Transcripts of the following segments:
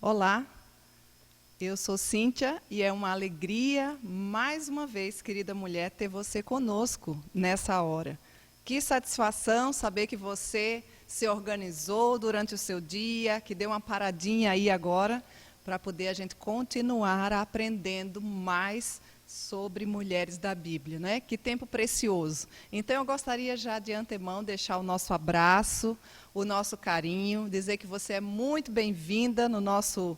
Olá, eu sou Cíntia e é uma alegria, mais uma vez, querida mulher, ter você conosco nessa hora. Que satisfação saber que você se organizou durante o seu dia, que deu uma paradinha aí agora, para poder a gente continuar aprendendo mais sobre mulheres da Bíblia, né? Que tempo precioso. Então eu gostaria já de antemão deixar o nosso abraço, o nosso carinho, dizer que você é muito bem-vinda no nosso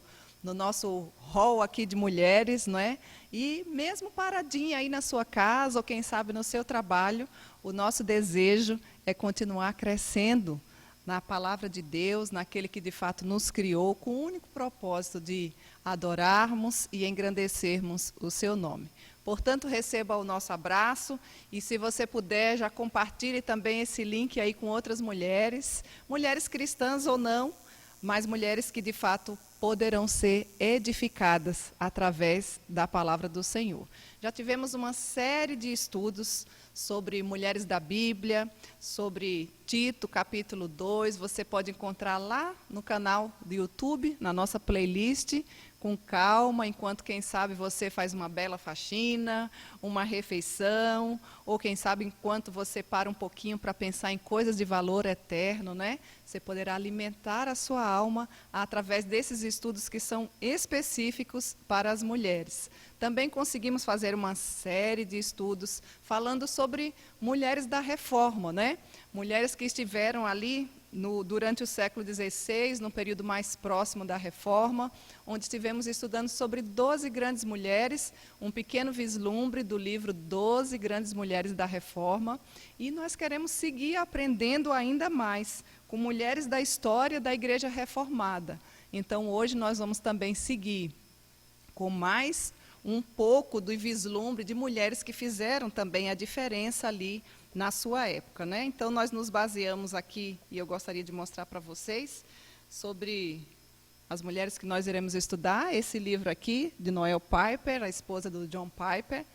hall aqui de mulheres, não é? E mesmo paradinha aí na sua casa, ou quem sabe no seu trabalho, o nosso desejo é continuar crescendo na palavra de Deus, naquele que de fato nos criou, com o único propósito de adorarmos e engrandecermos o seu nome. Portanto, receba o nosso abraço e, se você puder, já compartilhe também esse link aí com outras mulheres, mulheres cristãs ou não, mas mulheres que de fato poderão ser edificadas através da palavra do Senhor. Já tivemos uma série de estudos sobre mulheres da Bíblia, sobre Tito, capítulo 2, você pode encontrar lá no canal do YouTube, na nossa playlist, com calma, enquanto, quem sabe, você faz uma bela faxina, uma refeição, ou, quem sabe, enquanto você para um pouquinho para pensar em coisas de valor eterno, né? Você poderá alimentar a sua alma através desses estudos que são específicos para as mulheres. Também conseguimos fazer uma série de estudos falando sobre mulheres da Reforma, né? Mulheres que estiveram ali durante o século XVI, no período mais próximo da Reforma, onde estivemos estudando sobre 12 grandes mulheres, um pequeno vislumbre do livro 12 Grandes Mulheres da Reforma, e nós queremos seguir aprendendo ainda mais com mulheres da história da Igreja Reformada. Então, hoje nós vamos também seguir com mais um pouco do vislumbre de mulheres que fizeram também a diferença ali na sua época, né? Então, nós nos baseamos aqui, e eu gostaria de mostrar para vocês, sobre as mulheres que nós iremos estudar, esse livro aqui, de Noel Piper, a esposa do John Piper,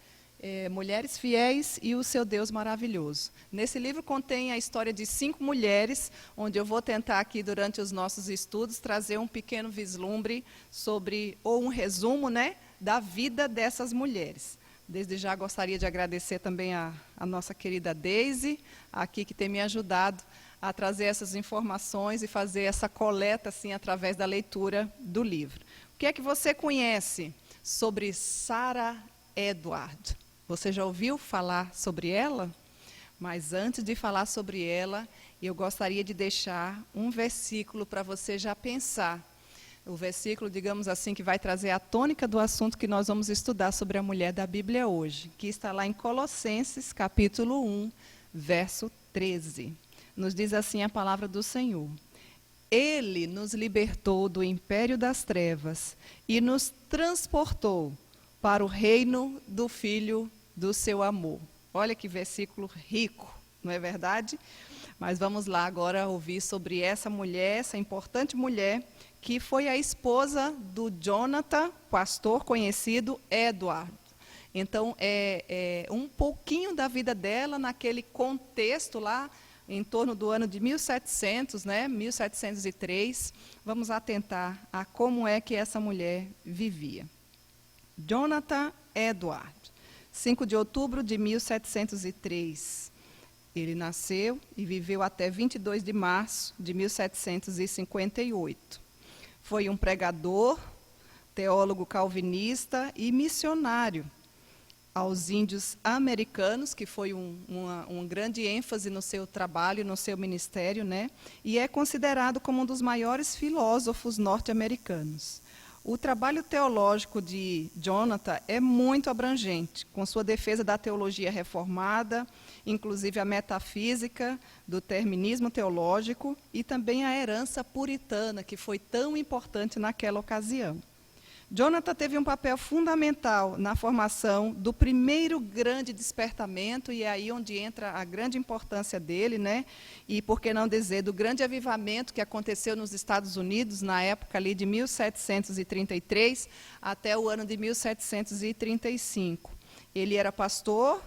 Mulheres Fiéis e o Seu Deus Maravilhoso. Nesse livro contém a história de 5 mulheres, onde eu vou tentar aqui, durante os nossos estudos, trazer um pequeno vislumbre sobre, ou um resumo, né, da vida dessas mulheres. Desde já gostaria de agradecer também a nossa querida Daisy, aqui, que tem me ajudado a trazer essas informações e fazer essa coleta assim, através da leitura do livro. O que é que você conhece sobre Sarah Edward? Você já ouviu falar sobre ela? Mas antes de falar sobre ela, eu gostaria de deixar um versículo para você já pensar. O versículo, digamos assim, que vai trazer a tônica do assunto que nós vamos estudar sobre a mulher da Bíblia hoje, que está lá em Colossenses, capítulo 1, verso 13. Nos diz assim a palavra do Senhor: Ele nos libertou do império das trevas e nos transportou para o reino do Filho do seu amor. Olha que versículo rico, não é verdade? Mas vamos lá agora ouvir sobre essa mulher, essa importante mulher, que foi a esposa do Jonathan, pastor conhecido, Edward. Então, um pouquinho da vida dela naquele contexto lá, em torno do ano de 1700, né, 1703. Vamos atentar a como é que essa mulher vivia. Jonathan Edward, 5 de outubro de 1703. Ele nasceu e viveu até 22 de março de 1758. Foi um pregador, teólogo calvinista e missionário aos índios americanos, que foi um grande ênfase no seu trabalho, no seu ministério, né? E é considerado como um dos maiores filósofos norte-americanos. O trabalho teológico de Jonathan é muito abrangente, com sua defesa da teologia reformada, inclusive a metafísica, do determinismo teológico e também a herança puritana, que foi tão importante naquela ocasião. Jonathan teve um papel fundamental na formação do primeiro grande despertamento, e é aí onde entra a grande importância dele, né? E, por que não dizer, do grande avivamento que aconteceu nos Estados Unidos, na época ali de 1733 até o ano de 1735. Ele era pastor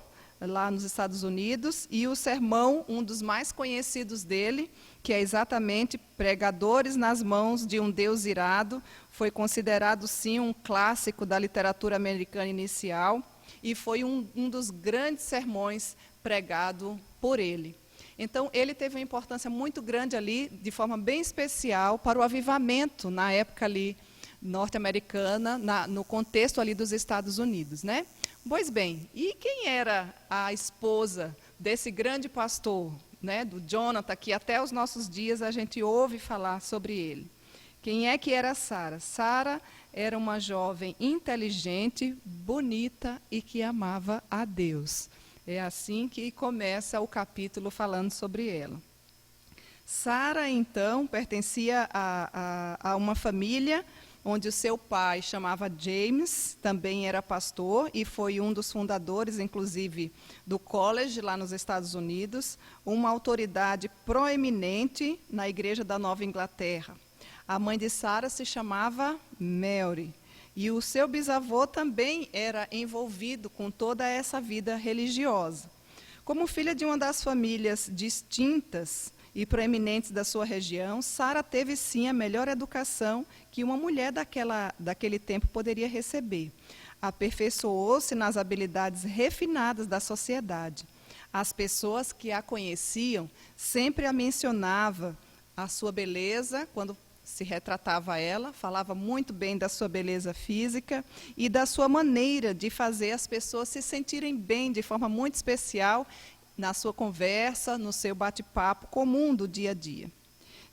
lá nos Estados Unidos, e o sermão, um dos mais conhecidos dele, que é exatamente Pregadores nas Mãos de um Deus Irado, foi considerado, sim, um clássico da literatura americana inicial, e foi um dos grandes sermões pregado por ele. Então, ele teve uma importância muito grande ali, de forma bem especial, para o avivamento, na época ali, norte-americana, no contexto ali dos Estados Unidos, né? Pois bem, e quem era a esposa desse grande pastor, né, do Jonathan, que até os nossos dias a gente ouve falar sobre ele? Quem é que era Sara? Sara era uma jovem inteligente, bonita e que amava a Deus. É assim que começa o capítulo falando sobre ela. Sara, então, pertencia a uma família onde o seu pai chamava James, também era pastor e foi um dos fundadores, inclusive, do college lá nos Estados Unidos, uma autoridade proeminente na Igreja da Nova Inglaterra. A mãe de Sara se chamava Mary, e o seu bisavô também era envolvido com toda essa vida religiosa. Como filha de uma das famílias distintas e proeminentes da sua região, Sara teve sim a melhor educação que uma mulher daquele tempo poderia receber. Aperfeiçoou-se nas habilidades refinadas da sociedade. As pessoas que a conheciam sempre a mencionavam a sua beleza, quando se retratava a ela, falava muito bem da sua beleza física e da sua maneira de fazer as pessoas se sentirem bem de forma muito especial na sua conversa, no seu bate-papo comum do dia a dia.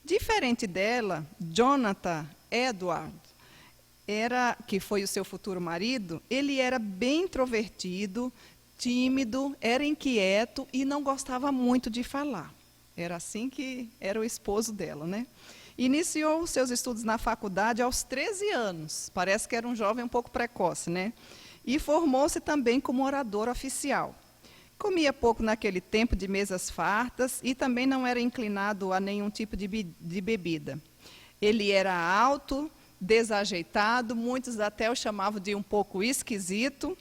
Diferente dela, Jonathan Edward, que foi o seu futuro marido, ele era bem introvertido, tímido, era inquieto e não gostava muito de falar. Era assim que era o esposo dela, né? Iniciou os seus estudos na faculdade aos 13 anos, parece que era um jovem um pouco precoce, né? E formou-se também como orador oficial. Comia pouco naquele tempo de mesas fartas e também não era inclinado a nenhum tipo de bebida. Ele era alto, desajeitado, muitos até o chamavam de um pouco esquisito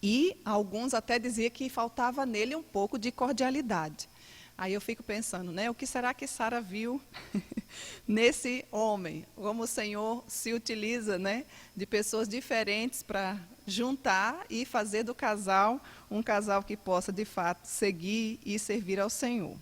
e alguns até diziam que faltava nele um pouco de cordialidade. Aí eu fico pensando, né, o que será que Sara viu nesse homem? Como o Senhor se utiliza, né, de pessoas diferentes para juntar e fazer do casal um casal que possa, de fato, seguir e servir ao Senhor.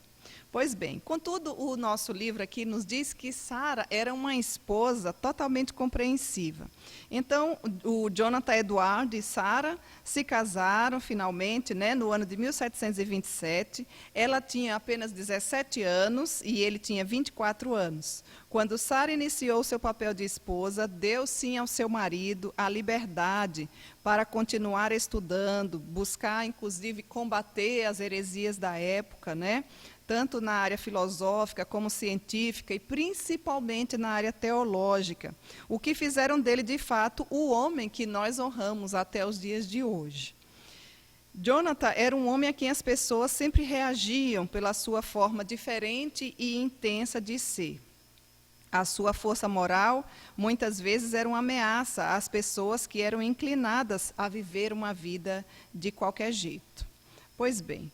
Pois bem, contudo, o nosso livro aqui nos diz que Sara era uma esposa totalmente compreensiva. Então, o Jonathan Edward e Sara se casaram finalmente, né, no ano de 1727. Ela tinha apenas 17 anos e ele tinha 24 anos. Quando Sara iniciou seu papel de esposa, deu sim ao seu marido a liberdade para continuar estudando, buscar, inclusive, combater as heresias da época, né? Tanto na área filosófica como científica e principalmente na área teológica, o que fizeram dele, de fato, o homem que nós honramos até os dias de hoje. Jonathan era um homem a quem as pessoas sempre reagiam pela sua forma diferente e intensa de ser. A sua força moral, muitas vezes, era uma ameaça às pessoas que eram inclinadas a viver uma vida de qualquer jeito. Pois bem,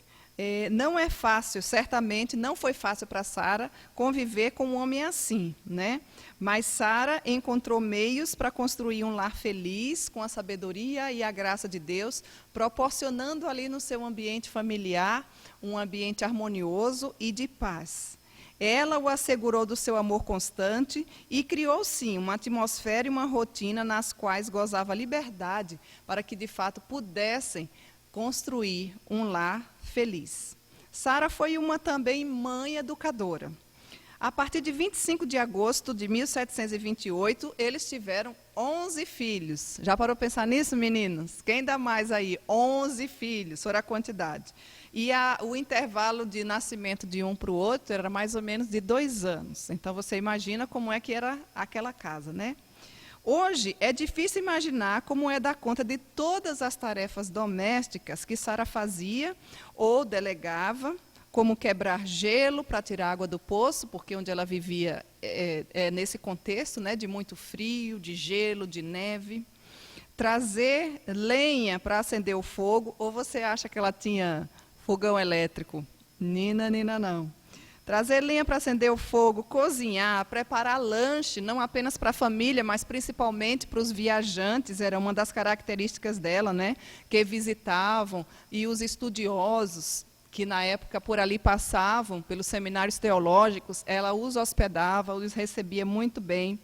não é fácil, certamente não foi fácil para Sara conviver com um homem assim, né? Mas Sara encontrou meios para construir um lar feliz, com a sabedoria e a graça de Deus, proporcionando ali no seu ambiente familiar um ambiente harmonioso e de paz. Ela o assegurou do seu amor constante e criou, sim, uma atmosfera e uma rotina nas quais gozava liberdade para que, de fato, pudessem construir um lar feliz. Sara foi uma também mãe educadora. A partir de 25 de agosto de 1728, eles tiveram 11 filhos. Já parou para pensar nisso, meninos? Quem dá mais aí? 11 filhos, fora a quantidade. E o intervalo de nascimento de um para o outro era mais ou menos de 2 anos. Então, você imagina como é que era aquela casa, né? Hoje, é difícil imaginar como é dar conta de todas as tarefas domésticas que Sara fazia ou delegava, como quebrar gelo para tirar água do poço, porque onde ela vivia é nesse contexto, né, de muito frio, de gelo, de neve. trazer lenha para acender o fogo, ou você acha que ela tinha fogão elétrico? Nina, não. Trazer lenha para acender o fogo, cozinhar, preparar lanche, não apenas para a família, mas principalmente para os viajantes, era uma das características dela, né? Que visitavam, e os estudiosos, que na época por ali passavam, pelos seminários teológicos, ela os hospedava, os recebia muito bem.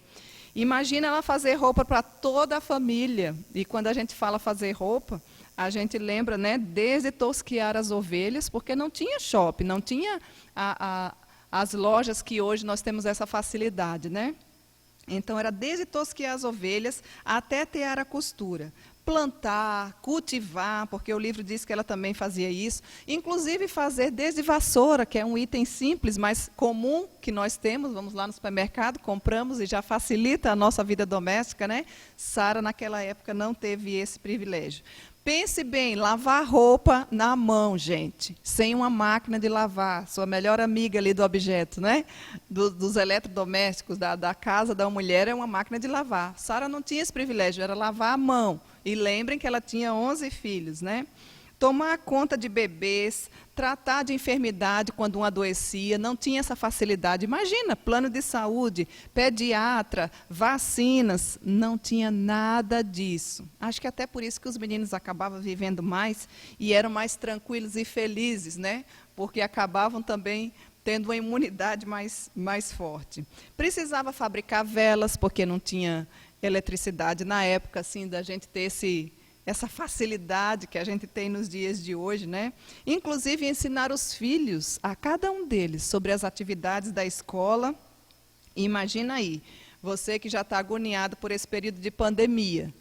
Imagina ela fazer roupa para toda a família, e quando a gente fala fazer roupa, a gente lembra, né, desde tosquiar as ovelhas, porque não tinha shopping, não tinha as lojas que hoje nós temos essa facilidade, né? Então, era desde tosquiar as ovelhas até tear a costura. Plantar, cultivar, porque o livro diz que ela também fazia isso. Inclusive, fazer desde vassoura, que é um item simples, mas comum, que nós temos. Vamos lá no supermercado, compramos e já facilita a nossa vida doméstica, né? Sara, naquela época, não teve esse privilégio. Pense bem, lavar roupa na mão, gente, sem uma máquina de lavar, sua melhor amiga ali do objeto, né? Dos eletrodomésticos, da casa da mulher, é uma máquina de lavar. Sara não tinha esse privilégio, era lavar a mão. E lembrem que ela tinha 11 filhos, né? Tomar conta de bebês, tratar de enfermidade quando um adoecia, não tinha essa facilidade. Imagina, plano de saúde, pediatra, vacinas, não tinha nada disso. Acho que até por isso que os meninos acabavam vivendo mais e eram mais tranquilos e felizes, né? Porque acabavam também tendo uma imunidade mais forte. Precisava fabricar velas, porque não tinha eletricidade na época, assim, da gente ter essa facilidade que a gente tem nos dias de hoje, né? Inclusive ensinar os filhos, a cada um deles, sobre as atividades da escola. Imagina aí, você que já está agoniado por esse período de pandemia,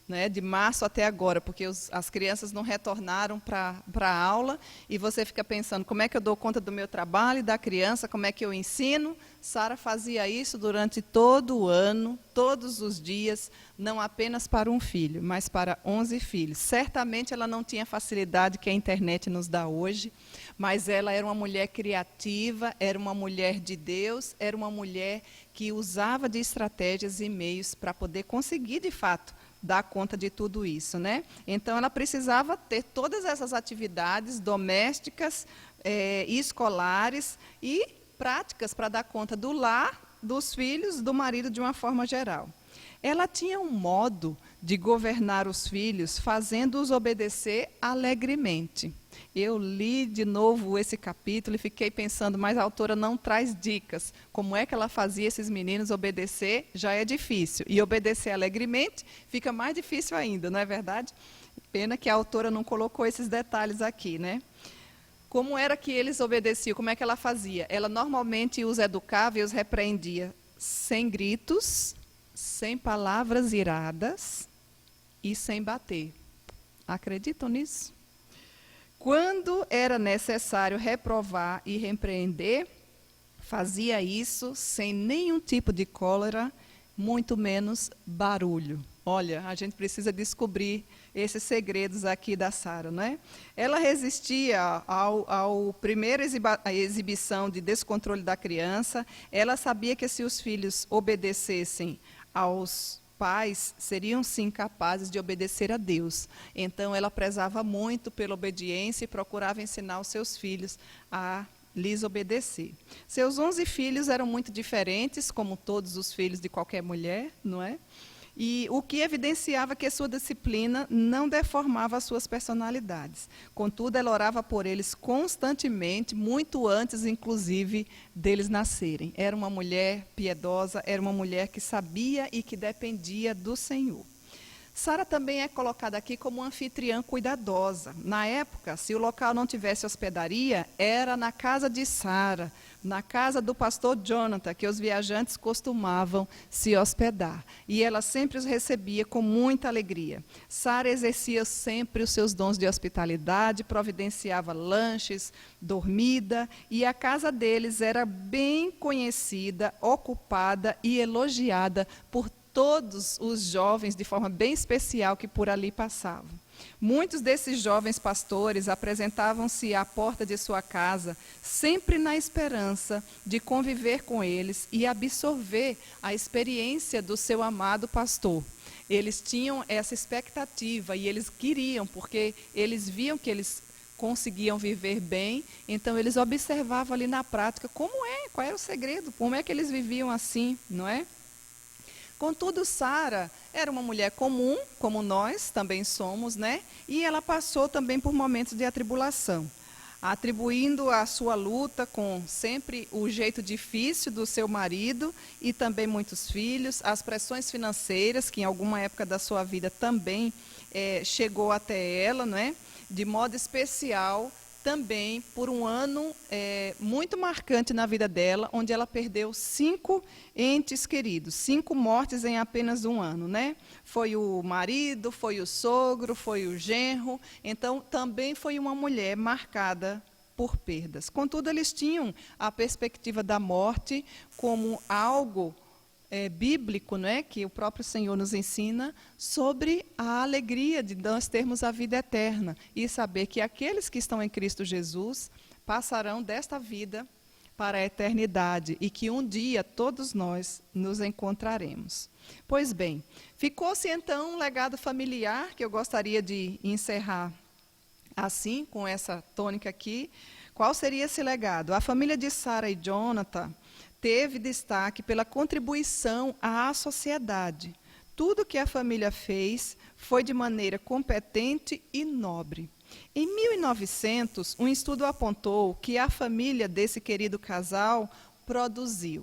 né, de março até agora, porque as crianças não retornaram para a aula, e você fica pensando, como é que eu dou conta do meu trabalho e da criança, como é que eu ensino? Sara fazia isso durante todo o ano, todos os dias, não apenas para um filho, mas para 11 filhos. Certamente ela não tinha a facilidade que a internet nos dá hoje, mas ela era uma mulher criativa, era uma mulher de Deus, era uma mulher que usava de estratégias e meios para poder conseguir, de fato, dar conta de tudo isso, né? Então, ela precisava ter todas essas atividades domésticas, escolares e práticas para dar conta do lar, dos filhos, do marido de uma forma geral. Ela tinha um modo de governar os filhos, fazendo-os obedecer alegremente. Eu li de novo esse capítulo e fiquei pensando, mas a autora não traz dicas. Como é que ela fazia esses meninos obedecer? Já é difícil. E obedecer alegremente fica mais difícil ainda, não é verdade? Pena que a autora não colocou esses detalhes aqui, né? Como era que eles obedeciam? Como é que ela fazia? Ela normalmente os educava e os repreendia sem gritos, sem palavras iradas e sem bater. Acreditam nisso? Quando era necessário reprovar e repreender, fazia isso sem nenhum tipo de cólera, muito menos barulho. Olha, a gente precisa descobrir esses segredos aqui da Sara, né? Ela resistia ao primeira exibição de descontrole da criança. Ela sabia que se os filhos obedecessem aos pais, seriam sim capazes de obedecer a Deus. Então, ela prezava muito pela obediência e procurava ensinar os seus filhos a lhes obedecer. Seus 11 filhos eram muito diferentes, como todos os filhos de qualquer mulher, não é? E o que evidenciava que a sua disciplina não deformava as suas personalidades. Contudo, ela orava por eles constantemente, muito antes, inclusive, deles nascerem. Era uma mulher piedosa, era uma mulher que sabia e que dependia do Senhor. Sara também é colocada aqui como anfitriã cuidadosa. Na época, se o local não tivesse hospedaria, era na casa de Sara, na casa do pastor Jonathan, que os viajantes costumavam se hospedar. E ela sempre os recebia com muita alegria. Sara exercia sempre os seus dons de hospitalidade, providenciava lanches, dormida, e a casa deles era bem conhecida, ocupada e elogiada por todos os jovens, de forma bem especial, que por ali passavam. Muitos desses jovens pastores apresentavam-se à porta de sua casa, sempre na esperança de conviver com eles e absorver a experiência do seu amado pastor. Eles tinham essa expectativa e eles queriam, porque eles viam que eles conseguiam viver bem, então eles observavam ali na prática qual era o segredo, como é que eles viviam assim, não é? Contudo, Sara era uma mulher comum, como nós também somos, né? E ela passou também por momentos de atribulação, atribuindo a sua luta com sempre o jeito difícil do seu marido e também muitos filhos, as pressões financeiras, que em alguma época da sua vida também chegou até ela, não é? De modo especial, também por um ano muito marcante na vida dela, onde ela perdeu 5 entes queridos, 5 mortes em apenas um ano, né? Foi o marido, foi o sogro, foi o genro, então também foi uma mulher marcada por perdas. Contudo, eles tinham a perspectiva da morte como algo bíblico, né, que o próprio Senhor nos ensina sobre a alegria de nós termos a vida eterna e saber que aqueles que estão em Cristo Jesus passarão desta vida para a eternidade e que um dia todos nós nos encontraremos. Pois bem, ficou-se então um legado familiar que eu gostaria de encerrar assim, com essa tônica aqui. Qual seria esse legado? A família de Sara e Jonathan teve destaque pela contribuição à sociedade. Tudo que a família fez foi de maneira competente e nobre. Em 1900, um estudo apontou que a família desse querido casal produziu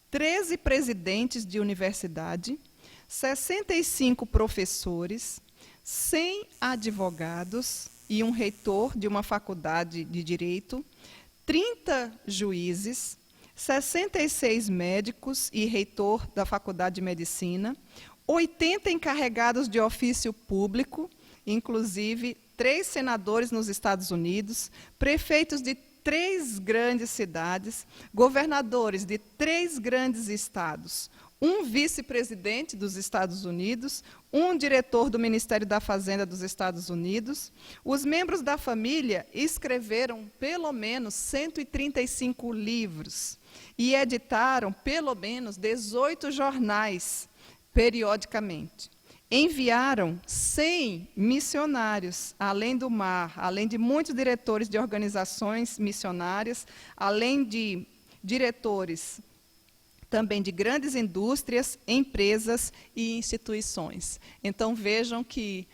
13 presidentes de universidade, 65 professores, 100 advogados e um reitor de uma faculdade de direito, 30 juízes, 66 médicos e reitor da Faculdade de Medicina, 80 encarregados de ofício público, inclusive 3 senadores nos Estados Unidos, prefeitos de 3 grandes cidades, governadores de 3 grandes estados, um vice-presidente dos Estados Unidos, um diretor do Ministério da Fazenda dos Estados Unidos. Os membros da família escreveram pelo menos 135 livros e editaram pelo menos 18 jornais periodicamente. Enviaram 100 missionários, além do mar, além de muitos diretores de organizações missionárias, além de diretores também de grandes indústrias, empresas e instituições. Então, vejam que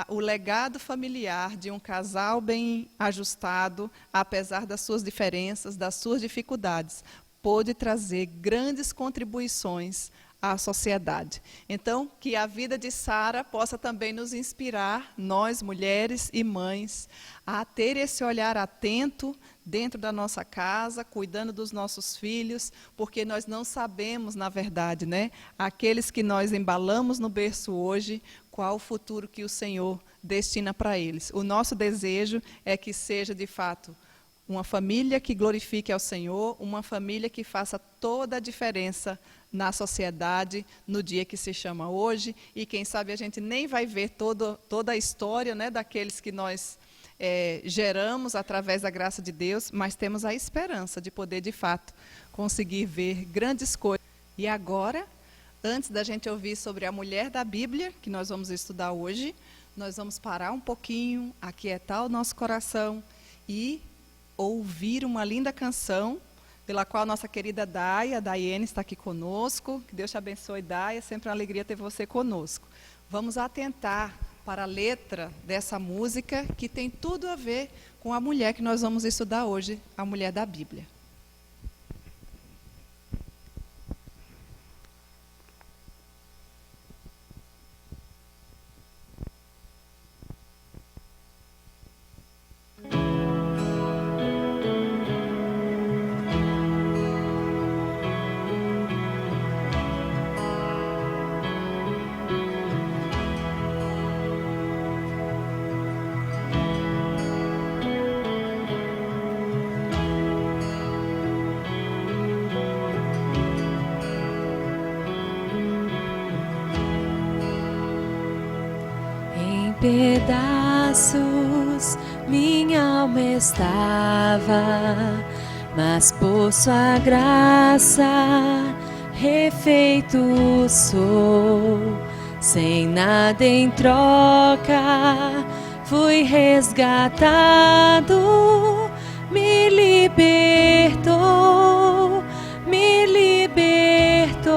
o legado familiar de um casal bem ajustado, apesar das suas diferenças, das suas dificuldades, pôde trazer grandes contribuições à sociedade. Então, que a vida de Sara possa também nos inspirar, nós, mulheres e mães, a ter esse olhar atento dentro da nossa casa, cuidando dos nossos filhos, porque nós não sabemos, na verdade, né, aqueles que nós embalamos no berço hoje, qual o futuro que o Senhor destina para eles. O nosso desejo é que seja, de fato, uma família que glorifique ao Senhor, uma família que faça toda a diferença na sociedade, no dia que se chama hoje, e quem sabe a gente nem vai ver toda a história, né, daqueles que nós geramos através da graça de Deus, mas temos a esperança de poder, de fato, conseguir ver grandes coisas. E agora, antes da gente ouvir sobre a mulher da Bíblia, que nós vamos estudar hoje, nós vamos parar um pouquinho, aquietar o nosso coração e ouvir uma linda canção, pela qual nossa querida Daiane está aqui conosco. Que Deus te abençoe, Daia, sempre uma alegria ter você conosco. Vamos atentar para a letra dessa música, que tem tudo a ver com a mulher que nós vamos estudar hoje, a mulher da Bíblia. Piedade. passos minha alma estava, mas por sua graça refeito sou. Sem nada em troca, fui resgatado, me libertou, me libertou.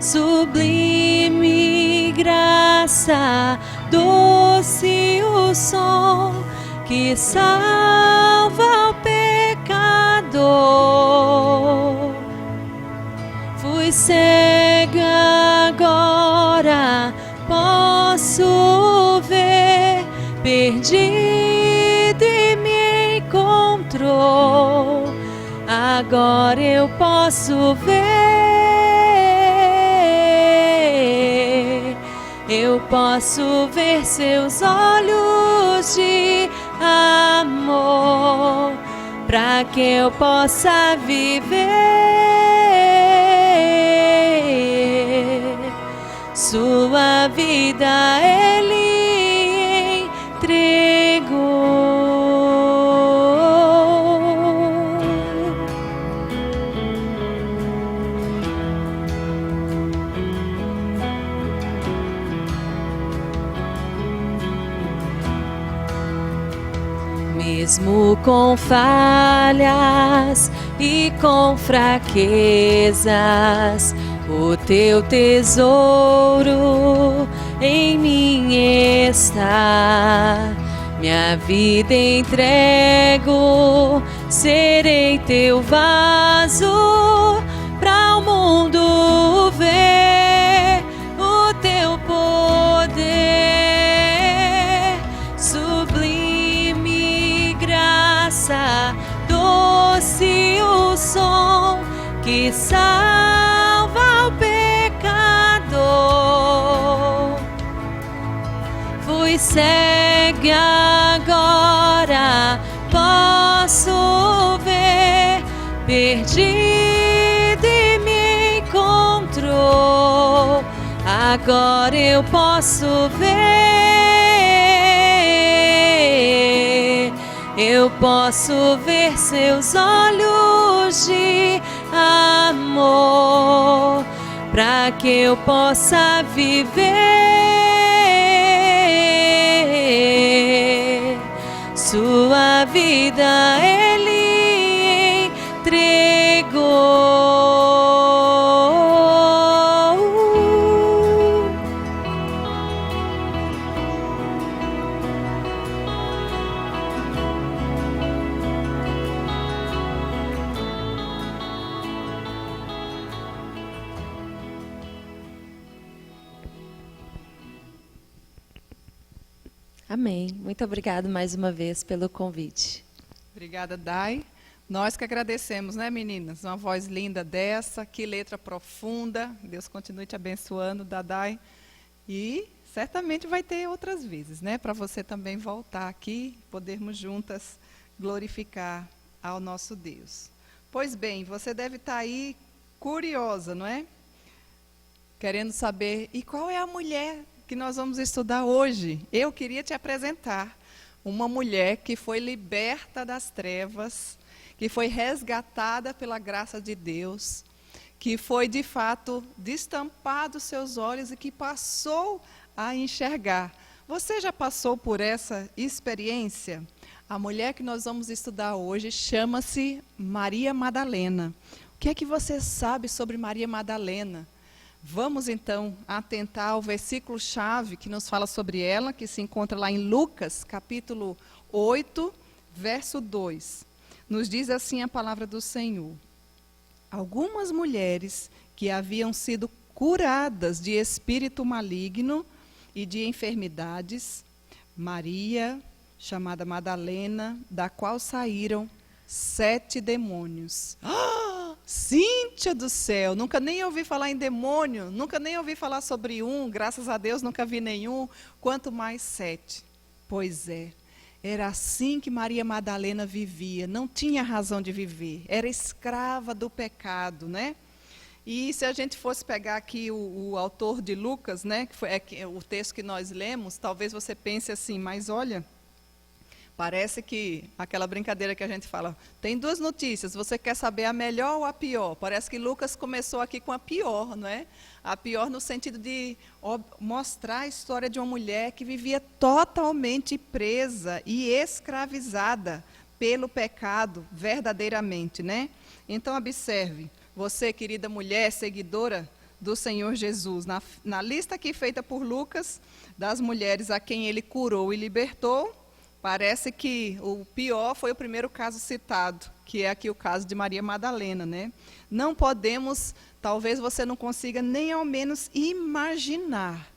Sublime graça, doce o som que salva o pecador. Fui cega, agora posso ver, perdido e me encontrou. Agora eu posso ver, eu posso ver seus olhos de amor, para que eu possa viver. Sua vida Ele entregou. Mesmo com falhas e com fraquezas, o teu tesouro em mim está. Minha vida entrego, serei teu vaso para o mundo ver o teu poder. Sublime graça, doce o som que salva o pecador. Fui cega, agora posso ver, perdido e me encontrou. Agora eu posso ver, eu posso ver seus olhos de amor, para que eu possa viver. Sua vida Ele entregou. Amém. Muito obrigado mais uma vez pelo convite. Obrigada, Dai. Nós que agradecemos, né, meninas? Uma voz linda dessa, que letra profunda. Deus continue te abençoando, Dadai. E certamente vai ter outras vezes, né? Para você também voltar aqui, podermos juntas glorificar ao nosso Deus. Pois bem, você deve estar aí curiosa, não é? Querendo saber, e qual é a mulher que nós vamos estudar hoje? Eu queria te apresentar uma mulher que foi liberta das trevas, que foi resgatada pela graça de Deus, que foi de fato destampado seus olhos e que passou a enxergar. Você já passou por essa experiência? A mulher que nós vamos estudar hoje chama-se Maria Madalena. O que é que você sabe sobre Maria Madalena? Vamos então atentar ao versículo-chave que nos fala sobre ela, que se encontra lá em Lucas, capítulo 8, verso 2. Nos diz assim a palavra do Senhor: algumas mulheres que haviam sido curadas de espírito maligno e de enfermidades, Maria, chamada Madalena, da qual saíram 7 demônios. Cíntia do céu, nunca nem ouvi falar em demônio, nunca nem ouvi falar sobre um, graças a Deus nunca vi nenhum, quanto mais 7. Pois é, era assim que Maria Madalena vivia, não tinha razão de viver, era escrava do pecado, né? E se a gente fosse pegar aqui o autor de Lucas, né, o texto que nós lemos, talvez você pense assim, mas olha, parece que aquela brincadeira que a gente fala, tem duas notícias, você quer saber a melhor ou a pior? Parece que Lucas começou aqui com a pior, não é? A pior no sentido de mostrar a história de uma mulher que vivia totalmente presa e escravizada pelo pecado, verdadeiramente, né? Então, observe, você, querida mulher, seguidora do Senhor Jesus, na lista aqui feita por Lucas, das mulheres a quem ele curou e libertou, parece que o pior foi o primeiro caso citado, que é aqui o caso de Maria Madalena, né? Não podemos, talvez você não consiga nem ao menos imaginar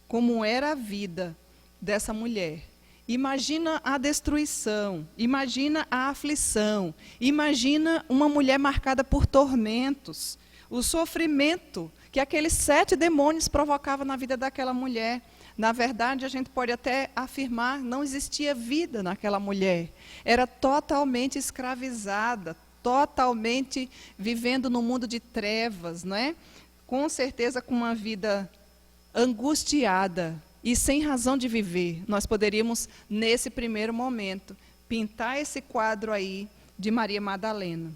como era a vida dessa mulher. Imagina a destruição, imagina a aflição, imagina uma mulher marcada por tormentos, o sofrimento que aqueles 7 demônios provocavam na vida daquela mulher. Na verdade, a gente pode até afirmar, não existia vida naquela mulher. Era totalmente escravizada, totalmente vivendo no mundo de trevas, não é? Com certeza com uma vida angustiada e sem razão de viver. Nós poderíamos, nesse primeiro momento, pintar esse quadro aí de Maria Madalena.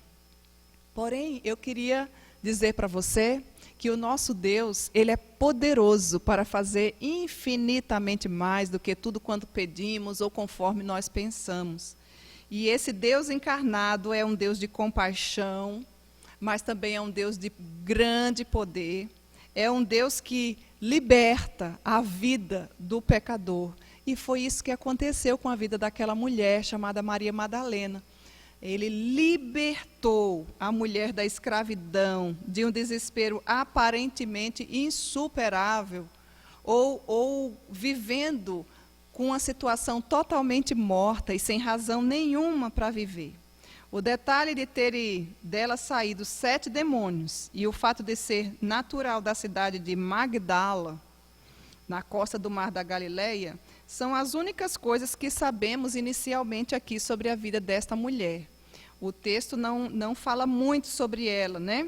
Porém, eu queria dizer para você que o nosso Deus, ele é poderoso para fazer infinitamente mais do que tudo quanto pedimos ou conforme nós pensamos. E esse Deus encarnado é um Deus de compaixão, mas também é um Deus de grande poder. É um Deus que liberta a vida do pecador. E foi isso que aconteceu com a vida daquela mulher chamada Maria Madalena. Ele libertou a mulher da escravidão, de um desespero aparentemente insuperável, ou vivendo com uma situação totalmente morta e sem razão nenhuma para viver. O detalhe de ter dela saído 7 demônios e o fato de ser natural da cidade de Magdala, na costa do Mar da Galileia, são as únicas coisas que sabemos inicialmente aqui sobre a vida desta mulher. O texto não fala muito sobre ela, né?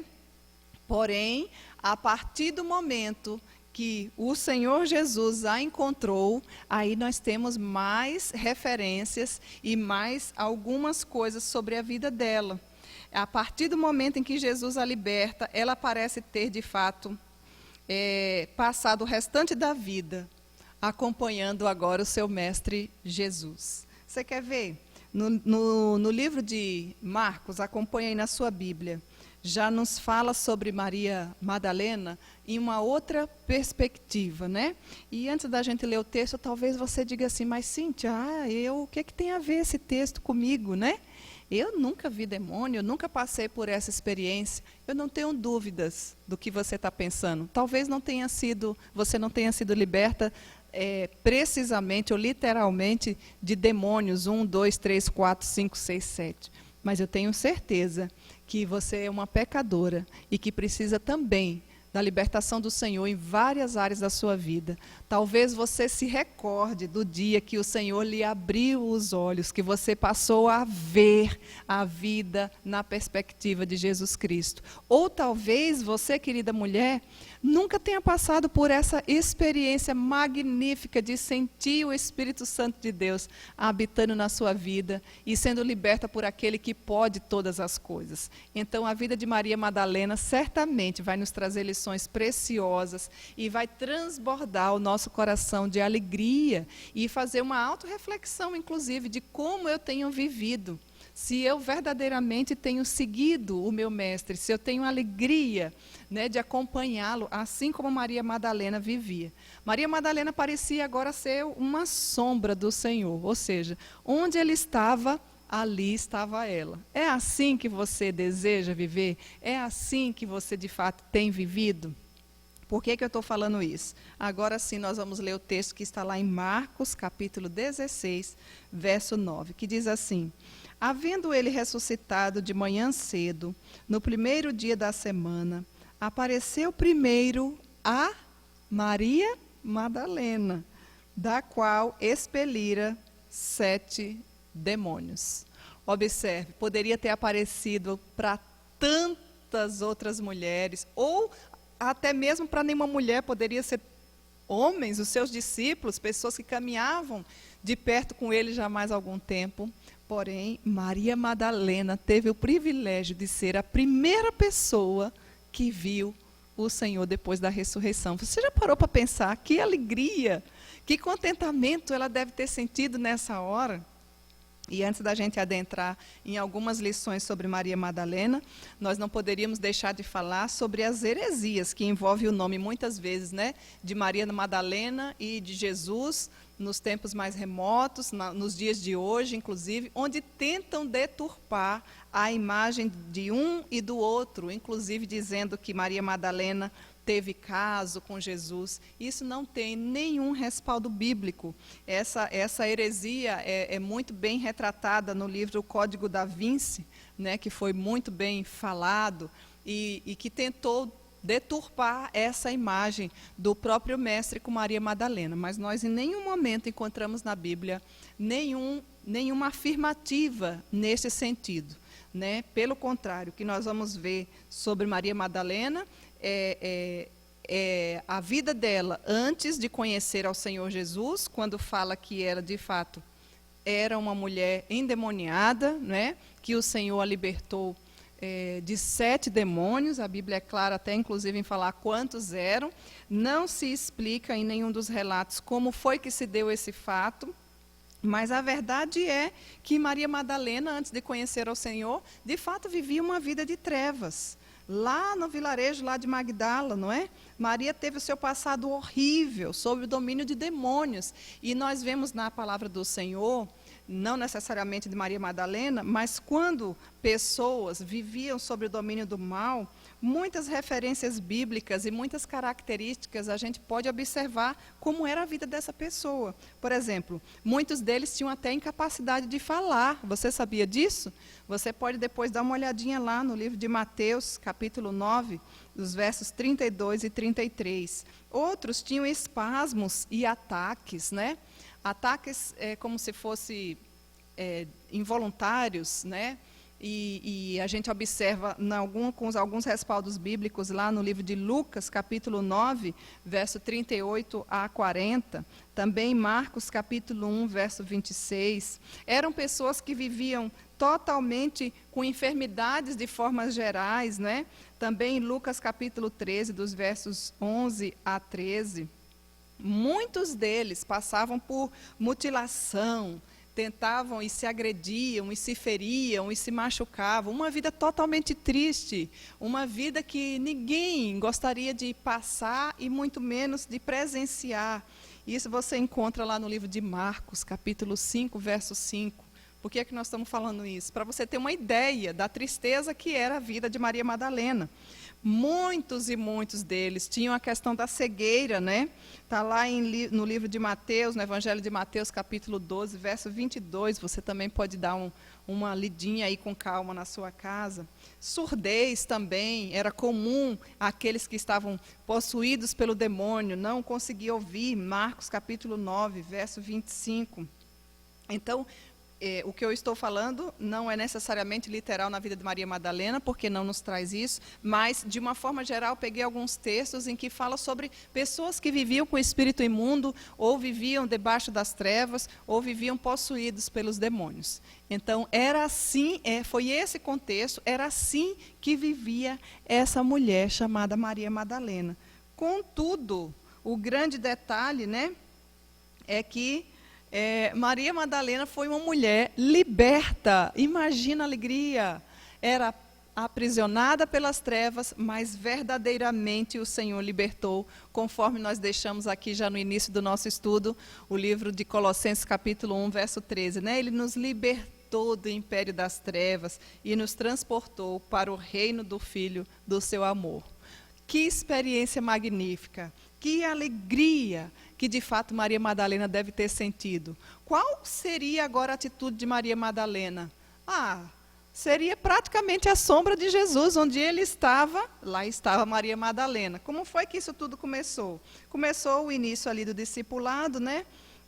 Porém, a partir do momento que o Senhor Jesus a encontrou, aí nós temos mais referências e mais algumas coisas sobre a vida dela. A partir do momento em que Jesus a liberta, ela parece ter, de fato, passado o restante da vida acompanhando agora o seu mestre Jesus. Você quer ver? No livro de Marcos, acompanha aí na sua Bíblia, já nos fala sobre Maria Madalena em uma outra perspectiva, né? E antes da gente ler o texto, talvez você diga assim, mas Cíntia, o que tem a ver esse texto comigo, né? Eu nunca vi demônio, eu nunca passei por essa experiência, eu não tenho dúvidas do que você está pensando. Talvez você não tenha sido liberta precisamente ou literalmente de demônios, 1, 2, 3, 4, 5, 6, 7. Mas eu tenho certeza que você é uma pecadora e que precisa também da libertação do Senhor em várias áreas da sua vida. Talvez você se recorde do dia que o Senhor lhe abriu os olhos, que você passou a ver a vida na perspectiva de Jesus Cristo. Ou talvez você, querida mulher, nunca tenha passado por essa experiência magnífica de sentir o Espírito Santo de Deus habitando na sua vida e sendo liberta por aquele que pode todas as coisas. Então, a vida de Maria Madalena certamente vai nos trazer lições preciosas e vai transbordar o nosso coração de alegria e fazer uma autorreflexão, inclusive, de como eu tenho vivido. Se eu verdadeiramente tenho seguido o meu mestre, se eu tenho alegria, né, de acompanhá-lo, assim como Maria Madalena vivia. Maria Madalena parecia agora ser uma sombra do Senhor, ou seja, onde ele estava, ali estava ela. É assim que você deseja viver? É assim que você de fato tem vivido? Por que eu estou falando isso? Agora sim nós vamos ler o texto que está lá em Marcos, capítulo 16, verso 9, que diz assim: havendo ele ressuscitado de manhã cedo, no primeiro dia da semana, apareceu primeiro a Maria Madalena, da qual expelira 7 demônios. Observe, poderia ter aparecido para quantas outras mulheres, ou até mesmo para nenhuma mulher, poderia ser homens, os seus discípulos, pessoas que caminhavam de perto com ele já há mais algum tempo. Porém, Maria Madalena teve o privilégio de ser a primeira pessoa que viu o Senhor depois da ressurreição. Você já parou para pensar que alegria, que contentamento ela deve ter sentido nessa hora? E antes da gente adentrar em algumas lições sobre Maria Madalena, nós não poderíamos deixar de falar sobre as heresias que envolvem o nome muitas vezes, né, de Maria Madalena e de Jesus nos tempos mais remotos, nos dias de hoje, inclusive, onde tentam deturpar a imagem de um e do outro, inclusive dizendo que Maria Madalena teve caso com Jesus. Isso não tem nenhum respaldo bíblico. Essa heresia é muito bem retratada no livro O Código da Vinci, né, que foi muito bem falado e que tentou deturpar essa imagem do próprio mestre com Maria Madalena. Mas nós em nenhum momento encontramos na Bíblia nenhuma afirmativa nesse sentido, né? Pelo contrário, o que nós vamos ver sobre Maria Madalena é a vida dela antes de conhecer ao Senhor Jesus, quando fala que ela, de fato, era uma mulher endemoniada, né? Que o Senhor a libertou de 7 demônios. A Bíblia é clara até, inclusive, em falar quantos eram. Não se explica em nenhum dos relatos como foi que se deu esse fato, mas a verdade é que Maria Madalena, antes de conhecer ao Senhor, de fato vivia uma vida de trevas. Lá no vilarejo lá de Magdala, não é? Maria teve o seu passado horrível, sob o domínio de demônios. E nós vemos na palavra do Senhor, não necessariamente de Maria Madalena, mas quando pessoas viviam sob o domínio do mal, muitas referências bíblicas e muitas características a gente pode observar como era a vida dessa pessoa. Por exemplo, muitos deles tinham até incapacidade de falar. Você sabia disso? Você pode depois dar uma olhadinha lá no livro de Mateus, capítulo 9, dos versos 32 e 33. Outros tinham espasmos e ataques, né? Ataques como se fossem involuntários, né? E a gente observa com alguns respaldos bíblicos lá no livro de Lucas, capítulo 9, verso 38 a 40. Também Marcos, capítulo 1, verso 26. Eram pessoas que viviam totalmente com enfermidades de formas gerais, né? Também Lucas, capítulo 13, dos versos 11 a 13. Muitos deles passavam por mutilação, tentavam e se agrediam, e se feriam, e se machucavam. Uma vida totalmente triste, uma vida que ninguém gostaria de passar e muito menos de presenciar. Isso você encontra lá no livro de Marcos, capítulo 5, verso 5. Por que é que nós estamos falando isso? Para você ter uma ideia da tristeza que era a vida de Maria Madalena. Muitos e muitos deles tinham a questão da cegueira, né? Está lá no livro de Mateus, no Evangelho de Mateus, capítulo 12, verso 22. Você também pode dar uma lidinha aí com calma na sua casa. Surdez também, era comum aqueles que estavam possuídos pelo demônio, não conseguiam ouvir. Marcos, capítulo 9, verso 25. Então, o que eu estou falando não é necessariamente literal na vida de Maria Madalena, porque não nos traz isso, mas, de uma forma geral, peguei alguns textos em que fala sobre pessoas que viviam com o espírito imundo, ou viviam debaixo das trevas, ou viviam possuídos pelos demônios. Então, era assim, foi esse contexto, era assim que vivia essa mulher chamada Maria Madalena. Contudo, o grande detalhe, né, é que Maria Madalena foi uma mulher liberta. Imagina a alegria. Era aprisionada pelas trevas, mas verdadeiramente o Senhor libertou, conforme nós deixamos aqui já no início do nosso estudo, o livro de Colossenses, capítulo 1, verso 13. Né? Ele nos libertou do império das trevas e nos transportou para o reino do Filho do seu amor. Que experiência magnífica, que alegria que de fato Maria Madalena deve ter sentido. Qual seria agora a atitude de Maria Madalena? Seria praticamente a sombra de Jesus, onde ele estava, lá estava Maria Madalena. Como foi que isso tudo começou? Começou o início ali do discipulado, né?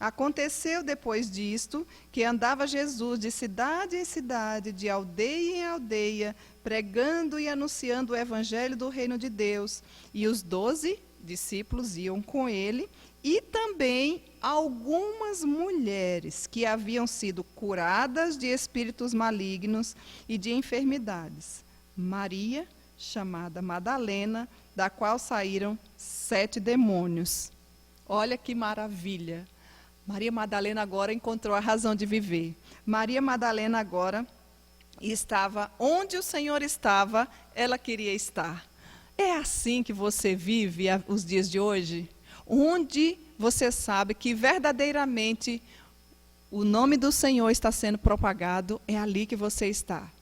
Aconteceu depois disto, que andava Jesus de cidade em cidade, de aldeia em aldeia, pregando e anunciando o evangelho do reino de Deus. E os 12 discípulos iam com ele, e também algumas mulheres que haviam sido curadas de espíritos malignos e de enfermidades. Maria, chamada Madalena, da qual saíram 7 demônios. Olha que maravilha! Maria Madalena agora encontrou a razão de viver. Maria Madalena agora estava onde o Senhor estava, ela queria estar. É assim que você vive os dias de hoje? Onde você sabe que verdadeiramente o nome do Senhor está sendo propagado, é ali que você está.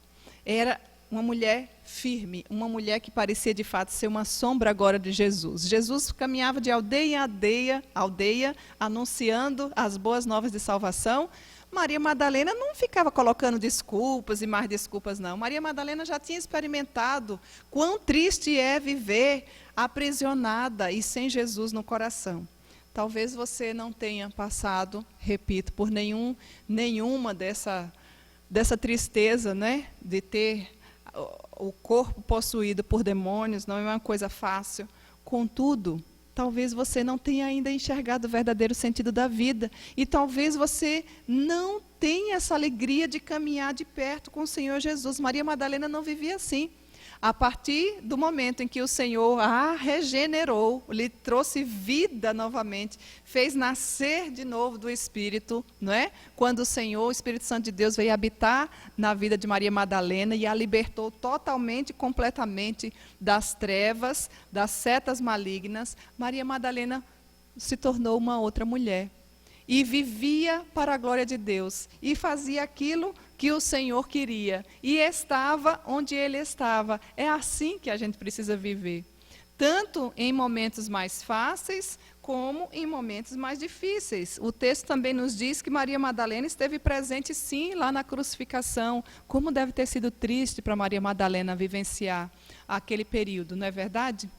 Era uma mulher firme, uma mulher que parecia de fato ser uma sombra agora de Jesus. Jesus caminhava de aldeia em aldeia, anunciando as boas novas de salvação. Maria Madalena não ficava colocando desculpas e mais desculpas, não. Maria Madalena já tinha experimentado quão triste é viver aprisionada e sem Jesus no coração. Talvez você não tenha passado, repito, por nenhuma dessa tristeza, né, de ter o corpo possuído por demônios. Não é uma coisa fácil. Contudo, talvez você não tenha ainda enxergado o verdadeiro sentido da vida. E talvez você não tenha essa alegria de caminhar de perto com o Senhor Jesus. Maria Madalena não vivia assim. A partir do momento em que o Senhor a regenerou, lhe trouxe vida novamente, fez nascer de novo do Espírito, não é? Quando o Senhor, o Espírito Santo de Deus, veio habitar na vida de Maria Madalena e a libertou totalmente, completamente das trevas, das setas malignas, Maria Madalena se tornou uma outra mulher. E vivia para a glória de Deus. E fazia aquilo que o Senhor queria. E estava onde Ele estava. É assim que a gente precisa viver. Tanto em momentos mais fáceis, como em momentos mais difíceis. O texto também nos diz que Maria Madalena esteve presente, sim, lá na crucificação. Como deve ter sido triste para Maria Madalena vivenciar aquele período, não é verdade?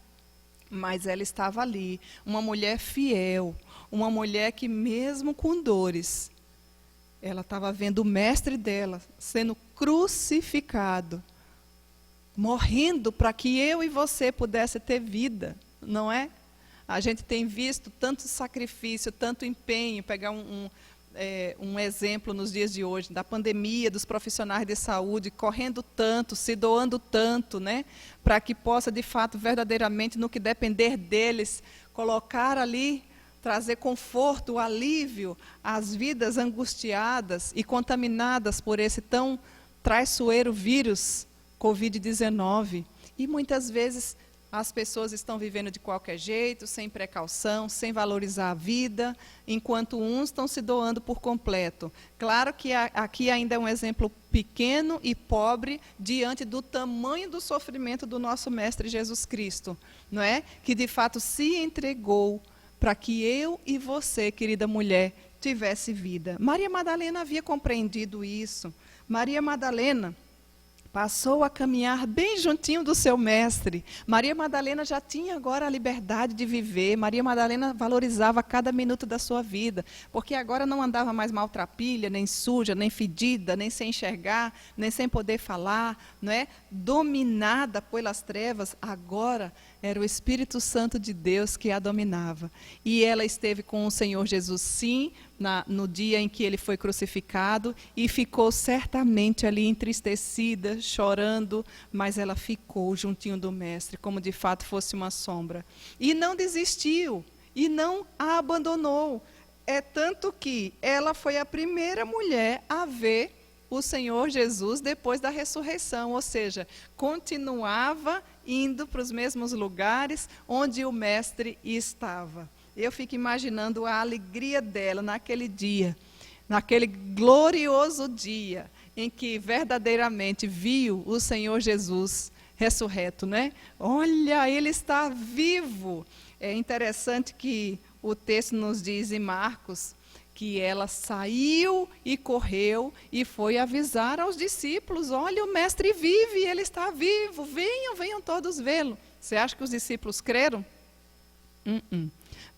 Mas ela estava ali, uma mulher fiel, uma mulher que mesmo com dores, ela estava vendo o mestre dela sendo crucificado, morrendo para que eu e você pudesse ter vida, não é? A gente tem visto tanto sacrifício, tanto empenho, pegar um exemplo nos dias de hoje, da pandemia, dos profissionais de saúde, correndo tanto, se doando tanto, né, para que possa, de fato, verdadeiramente, no que depender deles, colocar ali, trazer conforto, alívio às vidas angustiadas e contaminadas por esse tão traiçoeiro vírus, Covid-19. E muitas vezes as pessoas estão vivendo de qualquer jeito, sem precaução, sem valorizar a vida, enquanto uns estão se doando por completo. Claro que aqui ainda é um exemplo pequeno e pobre diante do tamanho do sofrimento do nosso Mestre Jesus Cristo, não é? Que de fato se entregou para que eu e você, querida mulher, tivesse vida. Maria Madalena havia compreendido isso. Maria Madalena passou a caminhar bem juntinho do seu mestre. Maria Madalena já tinha agora a liberdade de viver. Maria Madalena valorizava cada minuto da sua vida, porque agora não andava mais maltrapilha, nem suja, nem fedida, nem sem enxergar, nem sem poder falar, não é? Dominada pelas trevas, agora era o Espírito Santo de Deus que a dominava. E ela esteve com o Senhor Jesus, sim, no dia em que ele foi crucificado, e ficou certamente ali entristecida, chorando, mas ela ficou juntinho do Mestre, como de fato fosse uma sombra. E não desistiu, e não a abandonou. É tanto que ela foi a primeira mulher a ver o Senhor Jesus depois da ressurreição, ou seja, continuava indo para os mesmos lugares onde o Mestre estava. Eu fico imaginando a alegria dela naquele dia, naquele glorioso dia, em que verdadeiramente viu o Senhor Jesus ressurreto, né? Olha, ele está vivo. É interessante que o texto nos diz em Marcos que ela saiu e correu e foi avisar aos discípulos: olha, o Mestre vive, ele está vivo, venham todos vê-lo. Você acha que os discípulos creram?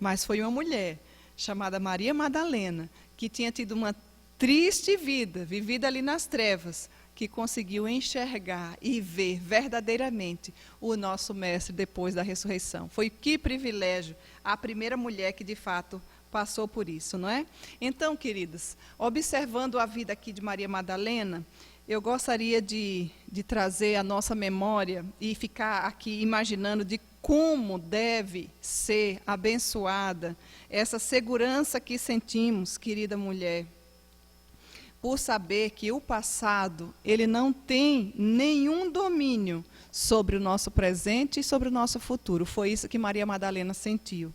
Mas foi uma mulher chamada Maria Madalena, que tinha tido uma triste vida, vivida ali nas trevas, que conseguiu enxergar e ver verdadeiramente o nosso Mestre depois da ressurreição. Foi que privilégio, a primeira mulher que de fato passou por isso, não é? Então, queridos, observando a vida aqui de Maria Madalena, eu gostaria de trazer a nossa memória e ficar aqui imaginando de como deve ser abençoada essa segurança que sentimos, querida mulher, por saber que o passado, ele não tem nenhum domínio sobre o nosso presente e sobre o nosso futuro. Foi isso que Maria Madalena sentiu.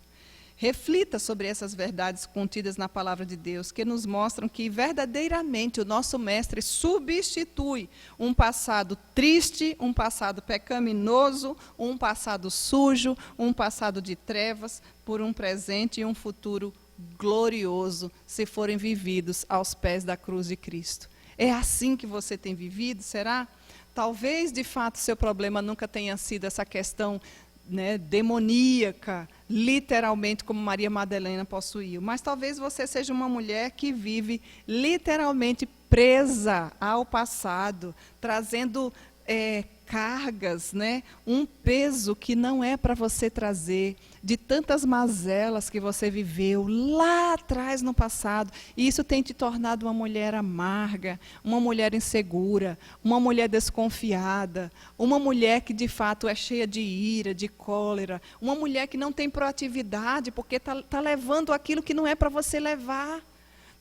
Reflita sobre essas verdades contidas na palavra de Deus, que nos mostram que verdadeiramente o nosso Mestre substitui um passado triste, um passado pecaminoso, um passado sujo, um passado de trevas, por um presente e um futuro glorioso, se forem vividos aos pés da cruz de Cristo. É assim que você tem vivido, será? Talvez, de fato, seu problema nunca tenha sido essa questão, né, demoníaca, literalmente como Maria Madalena possuiu. Mas talvez você seja uma mulher que vive literalmente presa ao passado, trazendo cargas, né, um peso que não é para você trazer, de tantas mazelas que você viveu lá atrás no passado. E isso tem te tornado uma mulher amarga, uma mulher insegura, uma mulher desconfiada, uma mulher que de fato é cheia de ira, de cólera, uma mulher que não tem proatividade porque está levando aquilo que não é para você levar.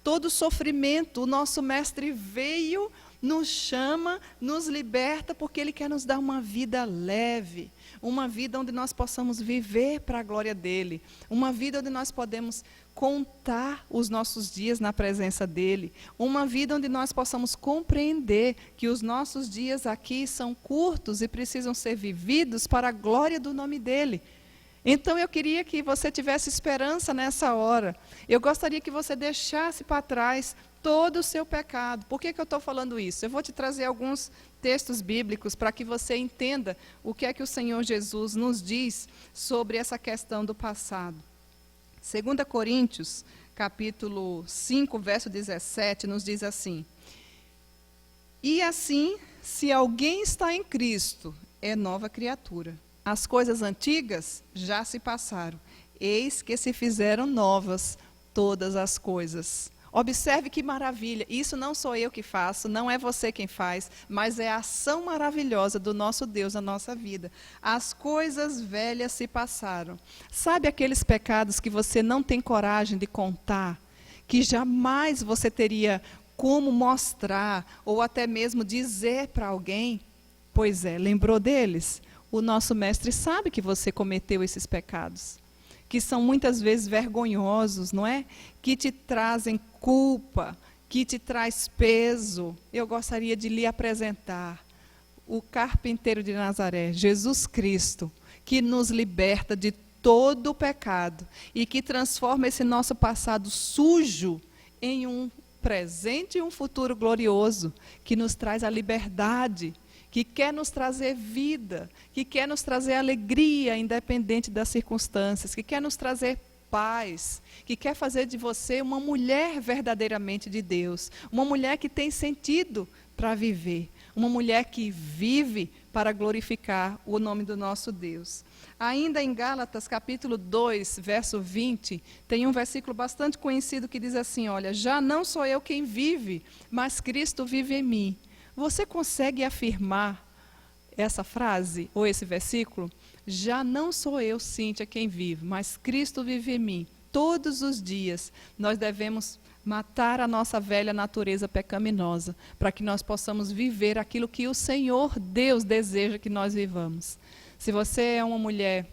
Todo sofrimento, o nosso Mestre veio, nos chama, nos liberta, porque Ele quer nos dar uma vida leve, uma vida onde nós possamos viver para a glória dEle, uma vida onde nós podemos contar os nossos dias na presença dEle, uma vida onde nós possamos compreender que os nossos dias aqui são curtos e precisam ser vividos para a glória do nome dEle. Então eu queria que você tivesse esperança nessa hora. Eu gostaria que você deixasse para trás todo o seu pecado. Por que eu estou falando isso? Eu vou te trazer alguns textos bíblicos para que você entenda o que é que o Senhor Jesus nos diz sobre essa questão do passado. 2 Coríntios, capítulo 5, verso 17, nos diz assim: E assim, se alguém está em Cristo, é nova criatura. As coisas antigas já se passaram, eis que se fizeram novas todas as coisas. Observe que maravilha, isso não sou eu que faço, não é você quem faz, mas é a ação maravilhosa do nosso Deus na nossa vida. As coisas velhas se passaram. Sabe aqueles pecados que você não tem coragem de contar, que jamais você teria como mostrar, ou até mesmo dizer para alguém? Pois é, lembrou deles? O nosso Mestre sabe que você cometeu esses pecados, que são muitas vezes vergonhosos, não é? Que te trazem culpa, que te traz peso. Eu gostaria de lhe apresentar o carpinteiro de Nazaré, Jesus Cristo, que nos liberta de todo o pecado e que transforma esse nosso passado sujo em um presente e um futuro glorioso, que nos traz a liberdade, que quer nos trazer vida, que quer nos trazer alegria, independente das circunstâncias, que quer nos trazer paz, que quer fazer de você uma mulher verdadeiramente de Deus, uma mulher que tem sentido para viver, uma mulher que vive para glorificar o nome do nosso Deus. Ainda em Gálatas, capítulo 2, verso 20, tem um versículo bastante conhecido que diz assim, olha, já não sou eu quem vive, mas Cristo vive em mim. Você consegue afirmar essa frase, ou esse versículo? Já não sou eu, Cíntia, quem vive, mas Cristo vive em mim. Todos os dias nós devemos matar a nossa velha natureza pecaminosa, para que nós possamos viver aquilo que o Senhor Deus deseja que nós vivamos. Se você é uma mulher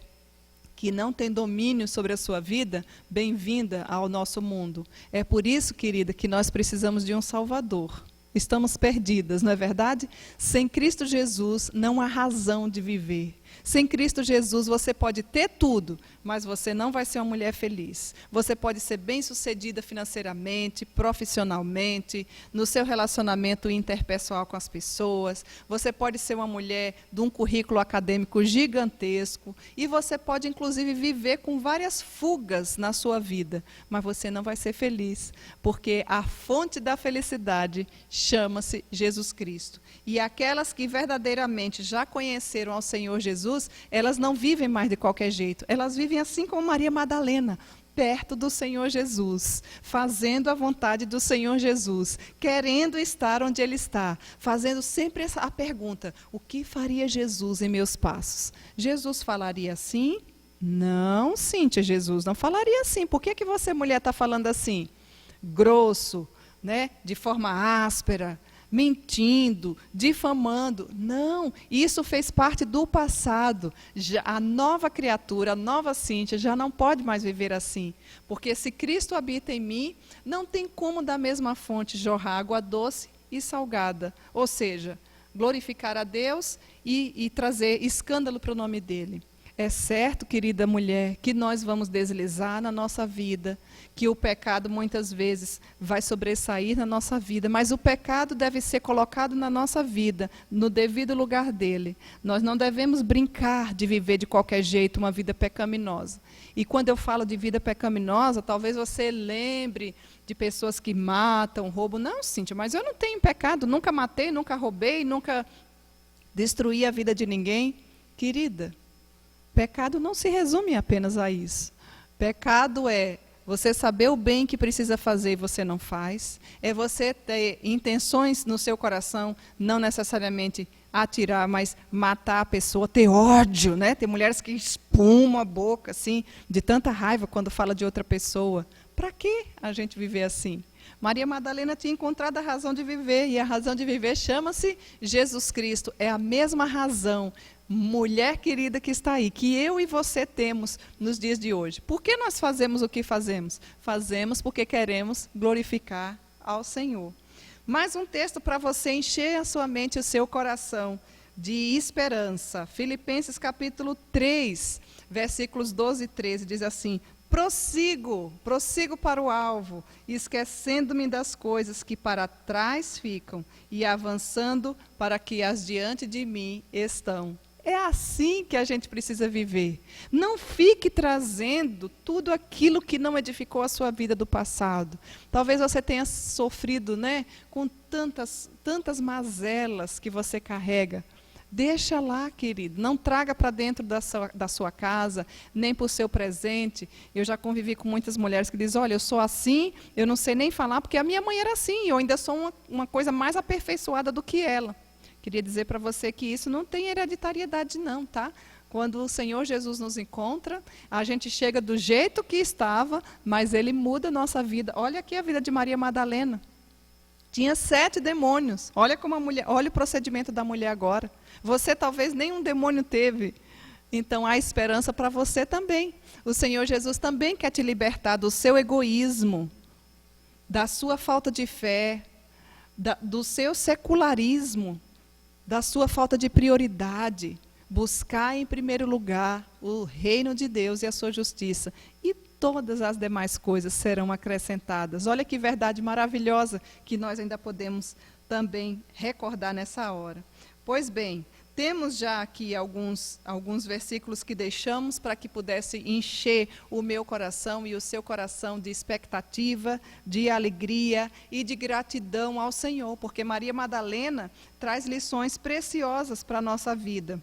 que não tem domínio sobre a sua vida, bem-vinda ao nosso mundo. É por isso, querida, que nós precisamos de um Salvador. Estamos perdidas, não é verdade? Sem Cristo Jesus não há razão de viver. Sem Cristo Jesus você pode ter tudo, mas você não vai ser uma mulher feliz. Você pode ser bem-sucedida financeiramente, profissionalmente, no seu relacionamento interpessoal com as pessoas. Você pode ser uma mulher de um currículo acadêmico gigantesco e você pode, inclusive, viver com várias fugas na sua vida, mas você não vai ser feliz, porque a fonte da felicidade chama-se Jesus Cristo. E aquelas que verdadeiramente já conheceram ao Senhor Jesus, elas não vivem mais de qualquer jeito. Elas vivem assim como Maria Madalena, perto do Senhor Jesus, fazendo a vontade do Senhor Jesus, querendo estar onde Ele está, fazendo sempre a pergunta: o que faria Jesus em meus passos? Jesus falaria assim? Não, Cíntia, Jesus não falaria assim. Por que você, mulher, está falando assim? Grosso, né? De forma áspera, mentindo, difamando. Não, isso fez parte do passado. A nova criatura, a nova Cíntia, já não pode mais viver assim. Porque se Cristo habita em mim, não tem como da mesma fonte jorrar água doce e salgada. Ou seja, glorificar a Deus e trazer escândalo para o nome dEle. É certo, querida mulher, que nós vamos deslizar na nossa vida, que o pecado muitas vezes vai sobressair na nossa vida, mas o pecado deve ser colocado na nossa vida, no devido lugar dele. Nós não devemos brincar de viver de qualquer jeito uma vida pecaminosa. E quando eu falo de vida pecaminosa, talvez você lembre de pessoas que matam, roubam. Não, Cíntia, mas eu não tenho pecado, nunca matei, nunca roubei, nunca destruí a vida de ninguém. Querida, pecado não se resume apenas a isso. Pecado é você saber o bem que precisa fazer e você não faz. É você ter intenções no seu coração, não necessariamente atirar, mas matar a pessoa, ter ódio, né? Tem mulheres que espumam a boca, assim, de tanta raiva quando fala de outra pessoa. Para que a gente viver assim? Maria Madalena tinha encontrado a razão de viver, e a razão de viver chama-se Jesus Cristo. É a mesma razão, mulher querida que está aí, que eu e você temos nos dias de hoje. Por que nós fazemos o que fazemos? Fazemos porque queremos glorificar ao Senhor. Mais um texto para você encher a sua mente e o seu coração de esperança. Filipenses capítulo 3, versículos 12 e 13, diz assim: prossigo para o alvo, esquecendo-me das coisas que para trás ficam e avançando para que as diante de mim estão. É assim que a gente precisa viver. Não fique trazendo tudo aquilo que não edificou a sua vida do passado. Talvez você tenha sofrido, né, com tantas mazelas que você carrega. Deixa lá, querido. Não traga para dentro da sua casa, nem para o seu presente. Eu já convivi com muitas mulheres que dizem: olha, eu sou assim, eu não sei nem falar, porque a minha mãe era assim, eu ainda sou uma coisa mais aperfeiçoada do que ela. Queria dizer para você que isso não tem hereditariedade não, tá? Quando o Senhor Jesus nos encontra, a gente chega do jeito que estava, mas Ele muda a nossa vida. Olha aqui a vida de Maria Madalena. Tinha 7 demônios. Olha como a mulher, olha o procedimento da mulher agora. Você talvez nenhum demônio teve. Então há esperança para você também. O Senhor Jesus também quer te libertar do seu egoísmo, da sua falta de fé, do seu secularismo, da sua falta de prioridade. Buscar em primeiro lugar o reino de Deus e a sua justiça. E todas as demais coisas serão acrescentadas. Olha que verdade maravilhosa que nós ainda podemos também recordar nessa hora. Pois bem, temos já aqui alguns versículos que deixamos para que pudesse encher o meu coração e o seu coração de expectativa, de alegria e de gratidão ao Senhor, porque Maria Madalena traz lições preciosas para a nossa vida.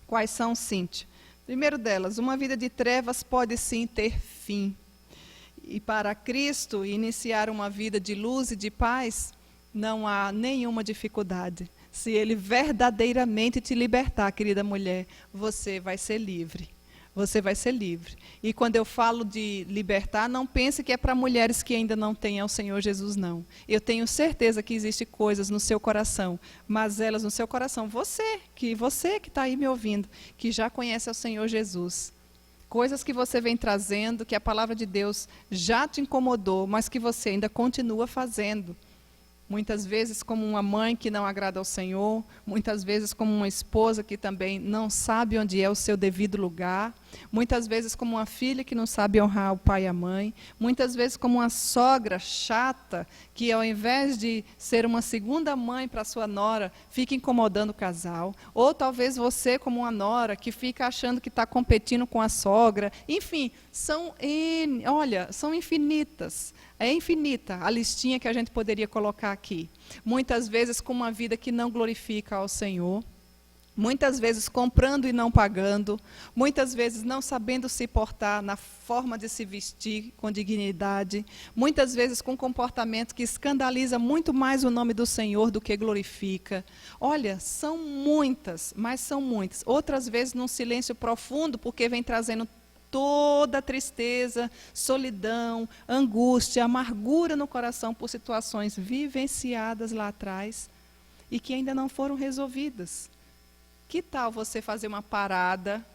Quais são, Cíntia? Primeiro delas, uma vida de trevas pode sim ter fim. E para Cristo, iniciar uma vida de luz e de paz, não há nenhuma dificuldade. Se Ele verdadeiramente te libertar, querida mulher, você vai ser livre. Você vai ser livre. E quando eu falo de libertar, não pense que é para mulheres que ainda não têm ao Senhor Jesus, não. Eu tenho certeza que existem coisas no seu coração, mas elas no seu coração, você que está aí me ouvindo, que já conhece ao Senhor Jesus. Coisas que você vem trazendo, que a palavra de Deus já te incomodou, mas que você ainda continua fazendo. muitas vezes como uma mãe que não agrada ao Senhor, muitas vezes como uma esposa que também não sabe onde é o seu devido lugar, muitas vezes como uma filha que não sabe honrar o pai e a mãe, muitas vezes como uma sogra chata que, ao invés de ser uma segunda mãe para sua nora, fica incomodando o casal, ou talvez você como uma nora que fica achando que está competindo com a sogra. Enfim, são infinitas. É infinita a listinha que a gente poderia colocar aqui. Muitas vezes com uma vida que não glorifica ao Senhor, muitas vezes comprando e não pagando, muitas vezes não sabendo se portar na forma de se vestir com dignidade, muitas vezes com comportamento que escandaliza muito mais o nome do Senhor do que glorifica. Olha, são muitas, mas são muitas. Outras vezes num silêncio profundo, porque vem trazendo toda a tristeza, solidão, angústia, amargura no coração por situações vivenciadas lá atrás e que ainda não foram resolvidas. Que tal você fazer uma parada,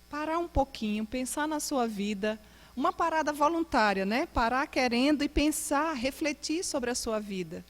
parar um pouquinho, pensar na sua vida, uma parada voluntária, né? Parar querendo e pensar, refletir sobre a sua vida.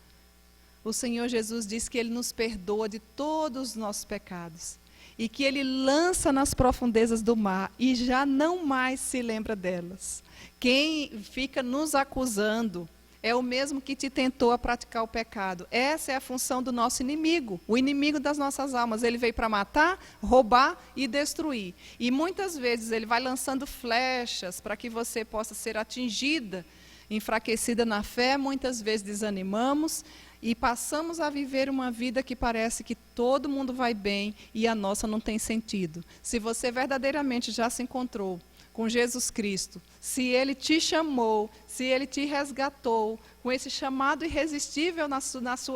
O Senhor Jesus diz que Ele nos perdoa de todos os nossos pecados e que Ele lança nas profundezas do mar e já não mais se lembra delas. Quem fica nos acusando é o mesmo que te tentou a praticar o pecado. Essa é a função do nosso inimigo, o inimigo das nossas almas. Ele veio para matar, roubar e destruir. E muitas vezes ele vai lançando flechas para que você possa ser atingida, enfraquecida na fé. Muitas vezes desanimamos e passamos a viver uma vida que parece que todo mundo vai bem e a nossa não tem sentido. Se você verdadeiramente já se encontrou com Jesus Cristo, se Ele te chamou, se Ele te resgatou, com esse chamado irresistível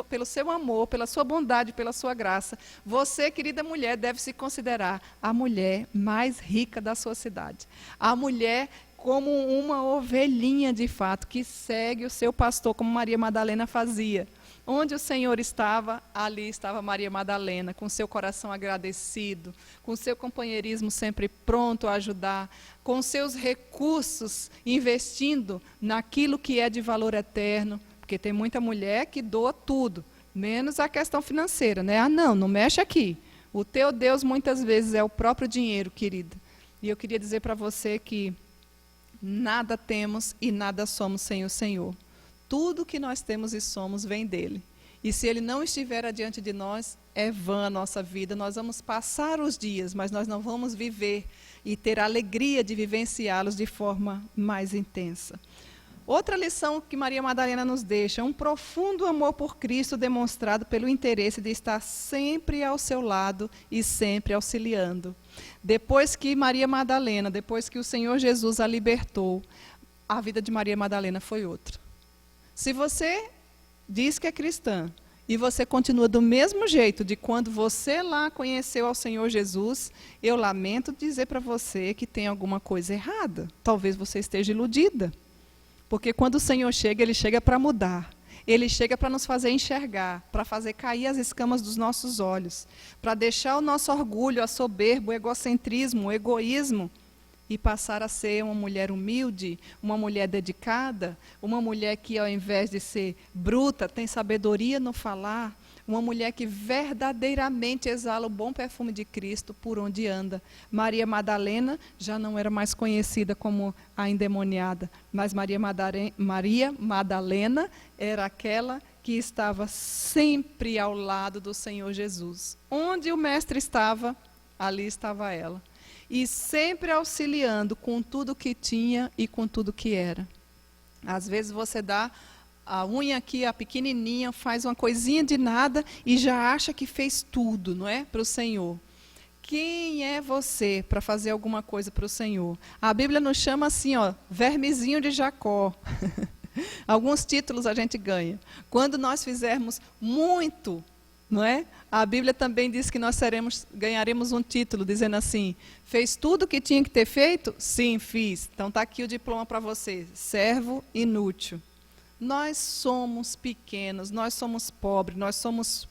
pelo seu amor, pela sua bondade, pela sua graça, você, querida mulher, deve se considerar a mulher mais rica da sua cidade. A mulher como uma ovelhinha de fato, que segue o seu pastor, como Maria Madalena fazia. Onde o Senhor estava, ali estava Maria Madalena, com seu coração agradecido, com seu companheirismo sempre pronto a ajudar, com seus recursos investindo naquilo que é de valor eterno, porque tem muita mulher que doa tudo, menos a questão financeira, né? Não mexe aqui. O teu Deus muitas vezes é o próprio dinheiro, querida. E eu queria dizer para você que nada temos e nada somos sem o Senhor. Tudo que nós temos e somos vem dele. E se ele não estiver adiante de nós, é vã a nossa vida. Nós vamos passar os dias, mas nós não vamos viver e ter a alegria de vivenciá-los de forma mais intensa. Outra lição que Maria Madalena nos deixa, um profundo amor por Cristo demonstrado pelo interesse de estar sempre ao seu lado e sempre auxiliando. Depois que Maria Madalena, depois que o Senhor Jesus a libertou, a vida de Maria Madalena foi outra. Se você diz que é cristã e você continua do mesmo jeito de quando você lá conheceu ao Senhor Jesus, eu lamento dizer para você que tem alguma coisa errada. Talvez você esteja iludida. Porque quando o Senhor chega, Ele chega para mudar. Ele chega para nos fazer enxergar, para fazer cair as escamas dos nossos olhos, para deixar o nosso orgulho, a soberba, o egocentrismo, o egoísmo, e passar a ser uma mulher humilde, uma mulher dedicada, uma mulher que, ao invés de ser bruta, tem sabedoria no falar, uma mulher que verdadeiramente exala o bom perfume de Cristo por onde anda. Maria Madalena já não era mais conhecida como a endemoniada, mas Maria Madalena era aquela que estava sempre ao lado do Senhor Jesus. Onde o Mestre estava, ali estava ela. E sempre auxiliando com tudo que tinha e com tudo que era. Às vezes você dá a unha aqui, a pequenininha, faz uma coisinha de nada e já acha que fez tudo, não é? Para o Senhor. Quem é você para fazer alguma coisa para o Senhor? A Bíblia nos chama assim, ó, vermezinho de Jacó. Alguns títulos a gente ganha. Quando nós fizermos muito, não é? A Bíblia também diz que nós ganharemos um título, dizendo assim, fez tudo o que tinha que ter feito? Sim, fiz. Então está aqui o diploma para você, servo inútil. Nós somos pequenos, nós somos pobres, nós somos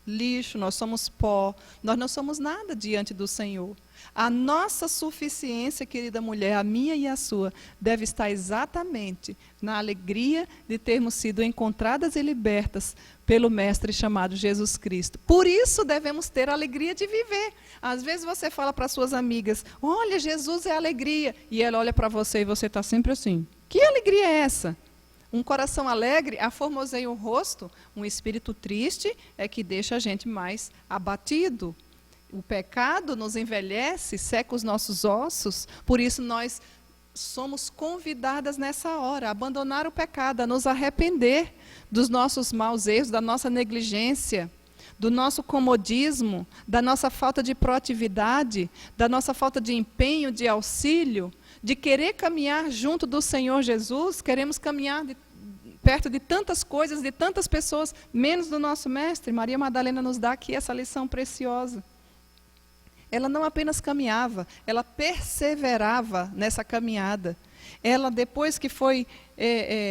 lixo, nós somos pó, nós não somos nada diante do Senhor. A nossa suficiência, querida mulher, a minha e a sua, deve estar exatamente na alegria de termos sido encontradas e libertas pelo Mestre chamado Jesus Cristo. Por isso devemos ter a alegria de viver. Às vezes você fala para suas amigas, olha, Jesus é alegria. E ela olha para você e você está sempre assim. Que alegria é essa? Um coração alegre aformoseia o rosto, um espírito triste é que deixa a gente mais abatido. O pecado nos envelhece, seca os nossos ossos, por isso nós somos convidadas nessa hora a abandonar o pecado, a nos arrepender dos nossos maus erros, da nossa negligência, do nosso comodismo, da nossa falta de proatividade, da nossa falta de empenho, de auxílio, de querer caminhar junto do Senhor Jesus, queremos caminhar perto de tantas coisas, de tantas pessoas, menos do nosso Mestre. Maria Madalena nos dá aqui essa lição preciosa. Ela não apenas caminhava, ela perseverava nessa caminhada. Ela, depois que foi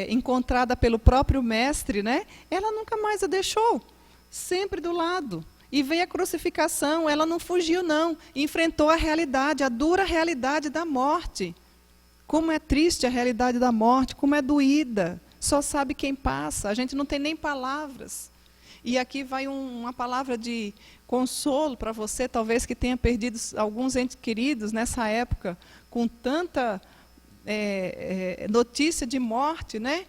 encontrada pelo próprio Mestre, né, ela nunca mais a deixou, sempre do lado. E veio a crucificação, ela não fugiu não, enfrentou a realidade, a dura realidade da morte. Como é triste a realidade da morte, como é doída, só sabe quem passa, a gente não tem nem palavras. E aqui vai uma palavra de consolo para você, talvez que tenha perdido alguns entes queridos nessa época, com tanta notícia de morte, né?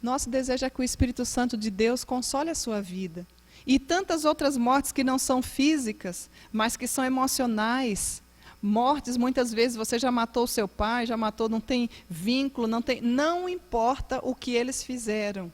Nosso desejo é que o Espírito Santo de Deus console a sua vida. E tantas outras mortes que não são físicas, mas que são emocionais. Mortes, muitas vezes, você já matou o seu pai, já matou, não tem vínculo, não importa o que eles fizeram.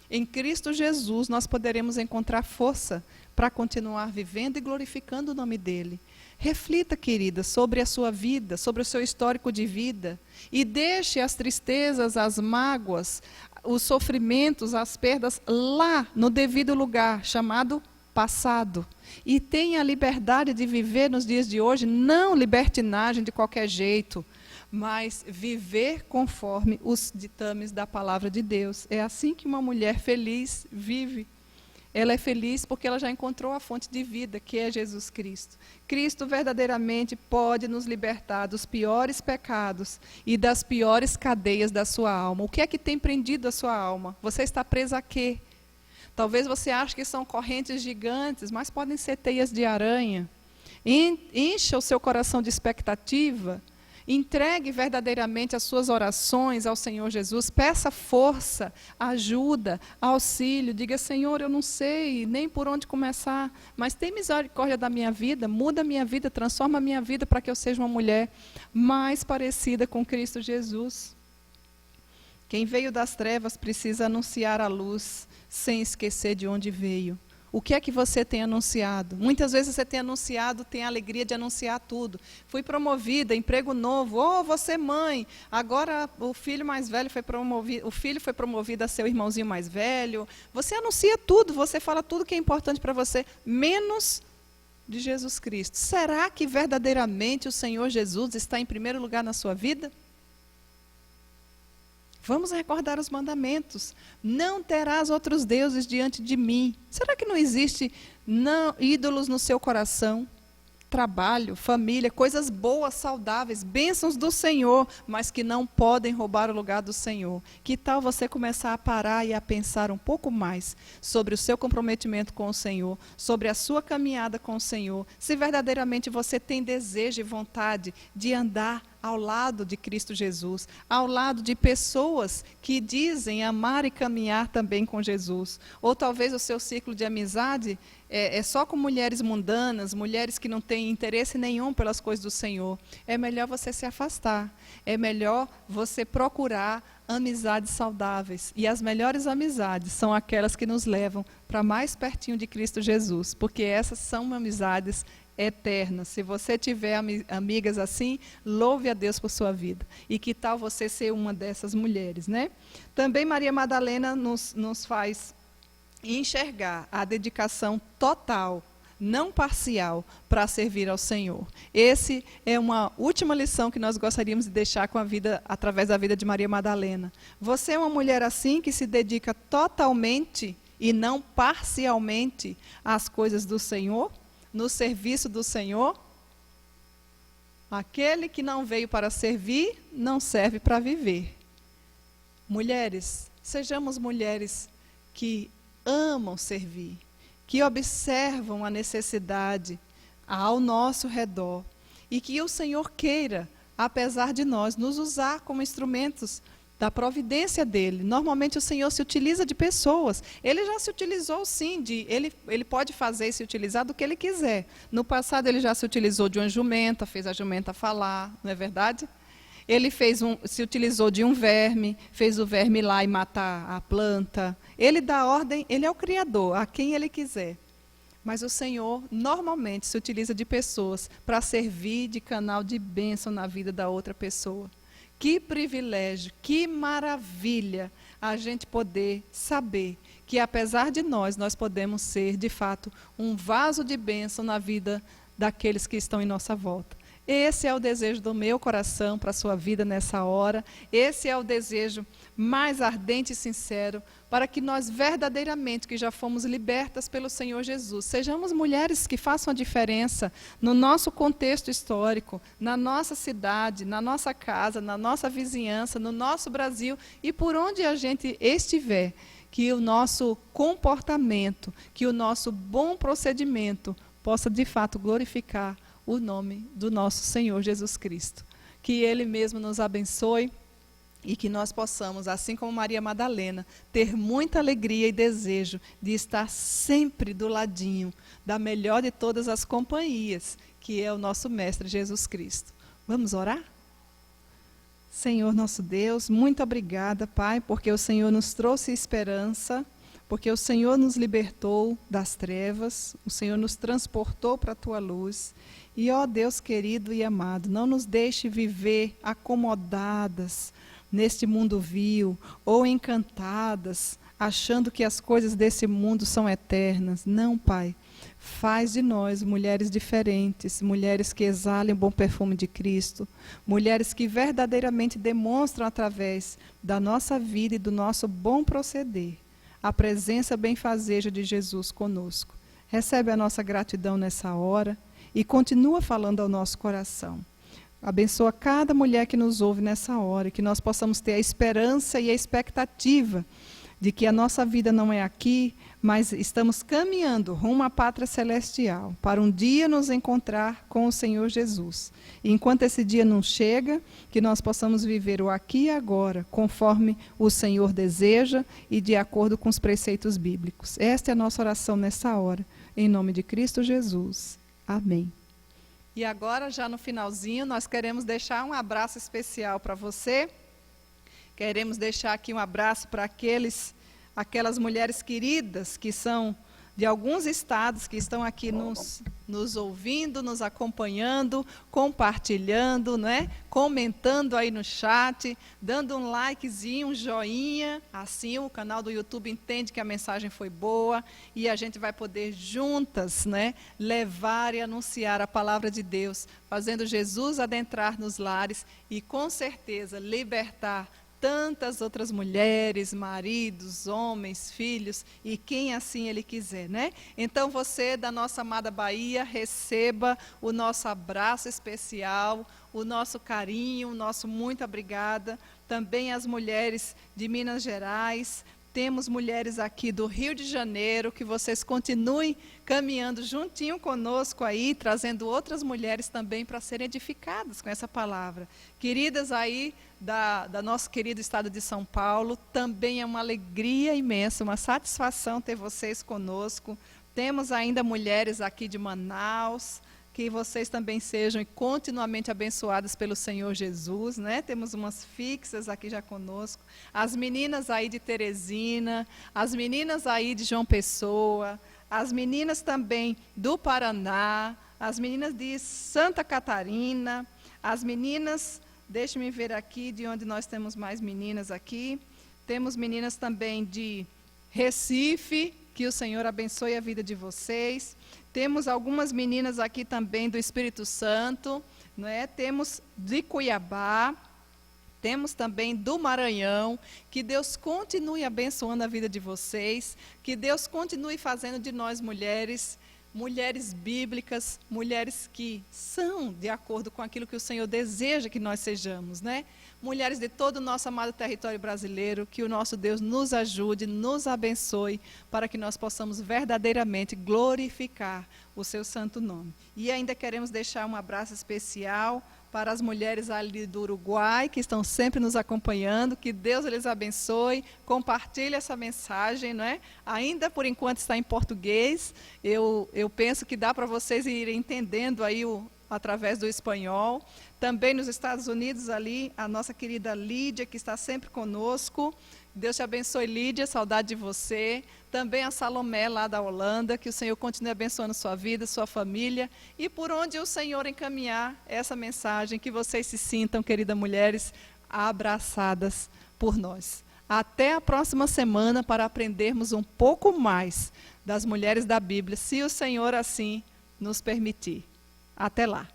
Em Cristo Jesus, nós poderemos encontrar força para continuar vivendo e glorificando o nome dEle. Reflita, querida, sobre a sua vida, sobre o seu histórico de vida, e deixe as tristezas, as mágoas, os sofrimentos, as perdas lá no devido lugar, chamado passado. E tenha a liberdade de viver nos dias de hoje, não libertinagem de qualquer jeito, mas viver conforme os ditames da palavra de Deus. É assim que uma mulher feliz vive. Ela é feliz porque ela já encontrou a fonte de vida, que é Jesus Cristo. Cristo verdadeiramente pode nos libertar dos piores pecados e das piores cadeias da sua alma. O que é que tem prendido a sua alma? Você está presa a quê? Talvez você ache que são correntes gigantes, mas podem ser teias de aranha. Encha o seu coração de expectativa. Entregue verdadeiramente as suas orações ao Senhor Jesus. Peça força, ajuda, auxílio. Diga, Senhor, eu não sei nem por onde começar, mas tem misericórdia da minha vida, muda a minha vida, transforma a minha vida para que eu seja uma mulher mais parecida com Cristo Jesus. Quem veio das trevas precisa anunciar a luz, sem esquecer de onde veio. O que é que você tem anunciado? Muitas vezes você tem anunciado, tem a alegria de anunciar tudo. Fui promovida, emprego novo, você mãe, agora o filho mais velho foi promovido, o filho foi promovido a ser o irmãozinho mais velho. Você anuncia tudo, você fala tudo que é importante para você, menos de Jesus Cristo. Será que verdadeiramente o Senhor Jesus está em primeiro lugar na sua vida? Vamos recordar os mandamentos. Não terás outros deuses diante de mim. Será que não existe ídolos no seu coração? Trabalho, família, coisas boas, saudáveis, bênçãos do Senhor, mas que não podem roubar o lugar do Senhor. Que tal você começar a parar e a pensar um pouco mais sobre o seu comprometimento com o Senhor, sobre a sua caminhada com o Senhor, se verdadeiramente você tem desejo e vontade de andar ao lado de Cristo Jesus, ao lado de pessoas que dizem amar e caminhar também com Jesus. Ou talvez o seu ciclo de amizade é só com mulheres mundanas, mulheres que não têm interesse nenhum pelas coisas do Senhor. É melhor você se afastar, é melhor você procurar amizades saudáveis. E as melhores amizades são aquelas que nos levam para mais pertinho de Cristo Jesus, porque essas são amizades eternas. Se você tiver amigas assim, louve a Deus por sua vida. E que tal você ser uma dessas mulheres, né? Também Maria Madalena nos faz enxergar a dedicação total, não parcial, para servir ao Senhor. Essa é uma última lição que nós gostaríamos de deixar com a vida, através da vida de Maria Madalena. Você é uma mulher assim que se dedica totalmente e não parcialmente às coisas do Senhor, no serviço do Senhor? Aquele que não veio para servir, não serve para viver. Mulheres, sejamos mulheres que amam servir, que observam a necessidade ao nosso redor e que o Senhor queira, apesar de nós, nos usar como instrumentos da providência dele. Normalmente o Senhor se utiliza de pessoas. Ele já se utilizou sim, ele pode fazer e se utilizar do que ele quiser. No passado ele já se utilizou de uma jumenta, fez a jumenta falar, não é verdade? Ele se utilizou de um verme, fez o verme ir lá e matar a planta. Ele dá ordem, ele é o Criador, a quem ele quiser. Mas o Senhor normalmente se utiliza de pessoas para servir de canal de bênção na vida da outra pessoa. Que privilégio, que maravilha a gente poder saber que, apesar de nós podemos ser, de fato, um vaso de bênção na vida daqueles que estão em nossa volta. Esse é o desejo do meu coração para a sua vida nessa hora. Esse é o desejo mais ardente e sincero para que nós verdadeiramente, que já fomos libertas pelo Senhor Jesus, sejamos mulheres que façam a diferença no nosso contexto histórico, na nossa cidade, na nossa casa, na nossa vizinhança, no nosso Brasil e por onde a gente estiver, que o nosso comportamento, que o nosso bom procedimento possa de fato glorificar o nome do nosso Senhor Jesus Cristo. Que Ele mesmo nos abençoe e que nós possamos, assim como Maria Madalena, ter muita alegria e desejo de estar sempre do ladinho da melhor de todas as companhias, que é o nosso Mestre Jesus Cristo. Vamos orar? Senhor nosso Deus, muito obrigada, Pai, porque o Senhor nos trouxe esperança, porque o Senhor nos libertou das trevas, o Senhor nos transportou para a Tua luz. E, ó Deus querido e amado, não nos deixe viver acomodadas neste mundo vil ou encantadas, achando que as coisas desse mundo são eternas. Não, Pai. Faz de nós mulheres diferentes, mulheres que exalem o bom perfume de Cristo, mulheres que verdadeiramente demonstram através da nossa vida e do nosso bom proceder a presença benfazeja de Jesus conosco. Recebe a nossa gratidão nessa hora e continua falando ao nosso coração. Abençoa cada mulher que nos ouve nessa hora e que nós possamos ter a esperança e a expectativa de que a nossa vida não é aqui, mas estamos caminhando rumo à pátria celestial, para um dia nos encontrar com o Senhor Jesus. E enquanto esse dia não chega, que nós possamos viver o aqui e agora, conforme o Senhor deseja e de acordo com os preceitos bíblicos. Esta é a nossa oração nessa hora, em nome de Cristo Jesus. Amém. E agora, já no finalzinho, nós queremos deixar um abraço especial para você. Queremos deixar aqui um abraço para aquelas mulheres queridas que são de alguns estados, que estão aqui nos ouvindo, nos acompanhando, compartilhando, né? Comentando aí no chat, dando um likezinho, um joinha. Assim o canal do YouTube entende que a mensagem foi boa e a gente vai poder juntas, né, levar e anunciar a palavra de Deus, fazendo Jesus adentrar nos lares e com certeza libertar tantas outras mulheres, maridos, homens, filhos, e quem assim Ele quiser, né? Então você da nossa amada Bahia, receba o nosso abraço especial, o nosso carinho, o nosso muito obrigada. Também as mulheres de Minas Gerais, temos mulheres aqui do Rio de Janeiro, que vocês continuem caminhando juntinho conosco aí, trazendo outras mulheres também para serem edificadas com essa palavra. Queridas aí da nosso querido estado de São Paulo, também é uma alegria imensa, uma satisfação ter vocês conosco. Temos ainda mulheres aqui de Manaus, que vocês também sejam continuamente abençoadas pelo Senhor Jesus, né? Temos umas fixas aqui já conosco. As meninas aí de Teresina, as meninas aí de João Pessoa, as meninas também do Paraná, as meninas de Santa Catarina, as meninas, deixe-me ver aqui de onde nós temos mais meninas aqui. Temos meninas também de Recife, que o Senhor abençoe a vida de vocês. Temos algumas meninas aqui também do Espírito Santo, não é? Temos de Cuiabá, temos também do Maranhão. Que Deus continue abençoando a vida de vocês, que Deus continue fazendo de nós mulheres mulheres bíblicas, mulheres que são de acordo com aquilo que o Senhor deseja que nós sejamos, né? Mulheres de todo o nosso amado território brasileiro, que o nosso Deus nos ajude, nos abençoe, para que nós possamos verdadeiramente glorificar o seu santo nome. E ainda queremos deixar um abraço especial para as mulheres ali do Uruguai, que estão sempre nos acompanhando, que Deus lhes abençoe, compartilhe essa mensagem, não é? Ainda por enquanto está em português, eu penso que dá para vocês irem entendendo aí através do espanhol. Também nos Estados Unidos ali, a nossa querida Lídia, que está sempre conosco. Deus te abençoe, Lídia, saudade de você. Também a Salomé, lá da Holanda, que o Senhor continue abençoando sua vida, sua família. E por onde o Senhor encaminhar essa mensagem, que vocês se sintam, queridas mulheres, abraçadas por nós. Até a próxima semana para aprendermos um pouco mais das mulheres da Bíblia, se o Senhor assim nos permitir. Até lá.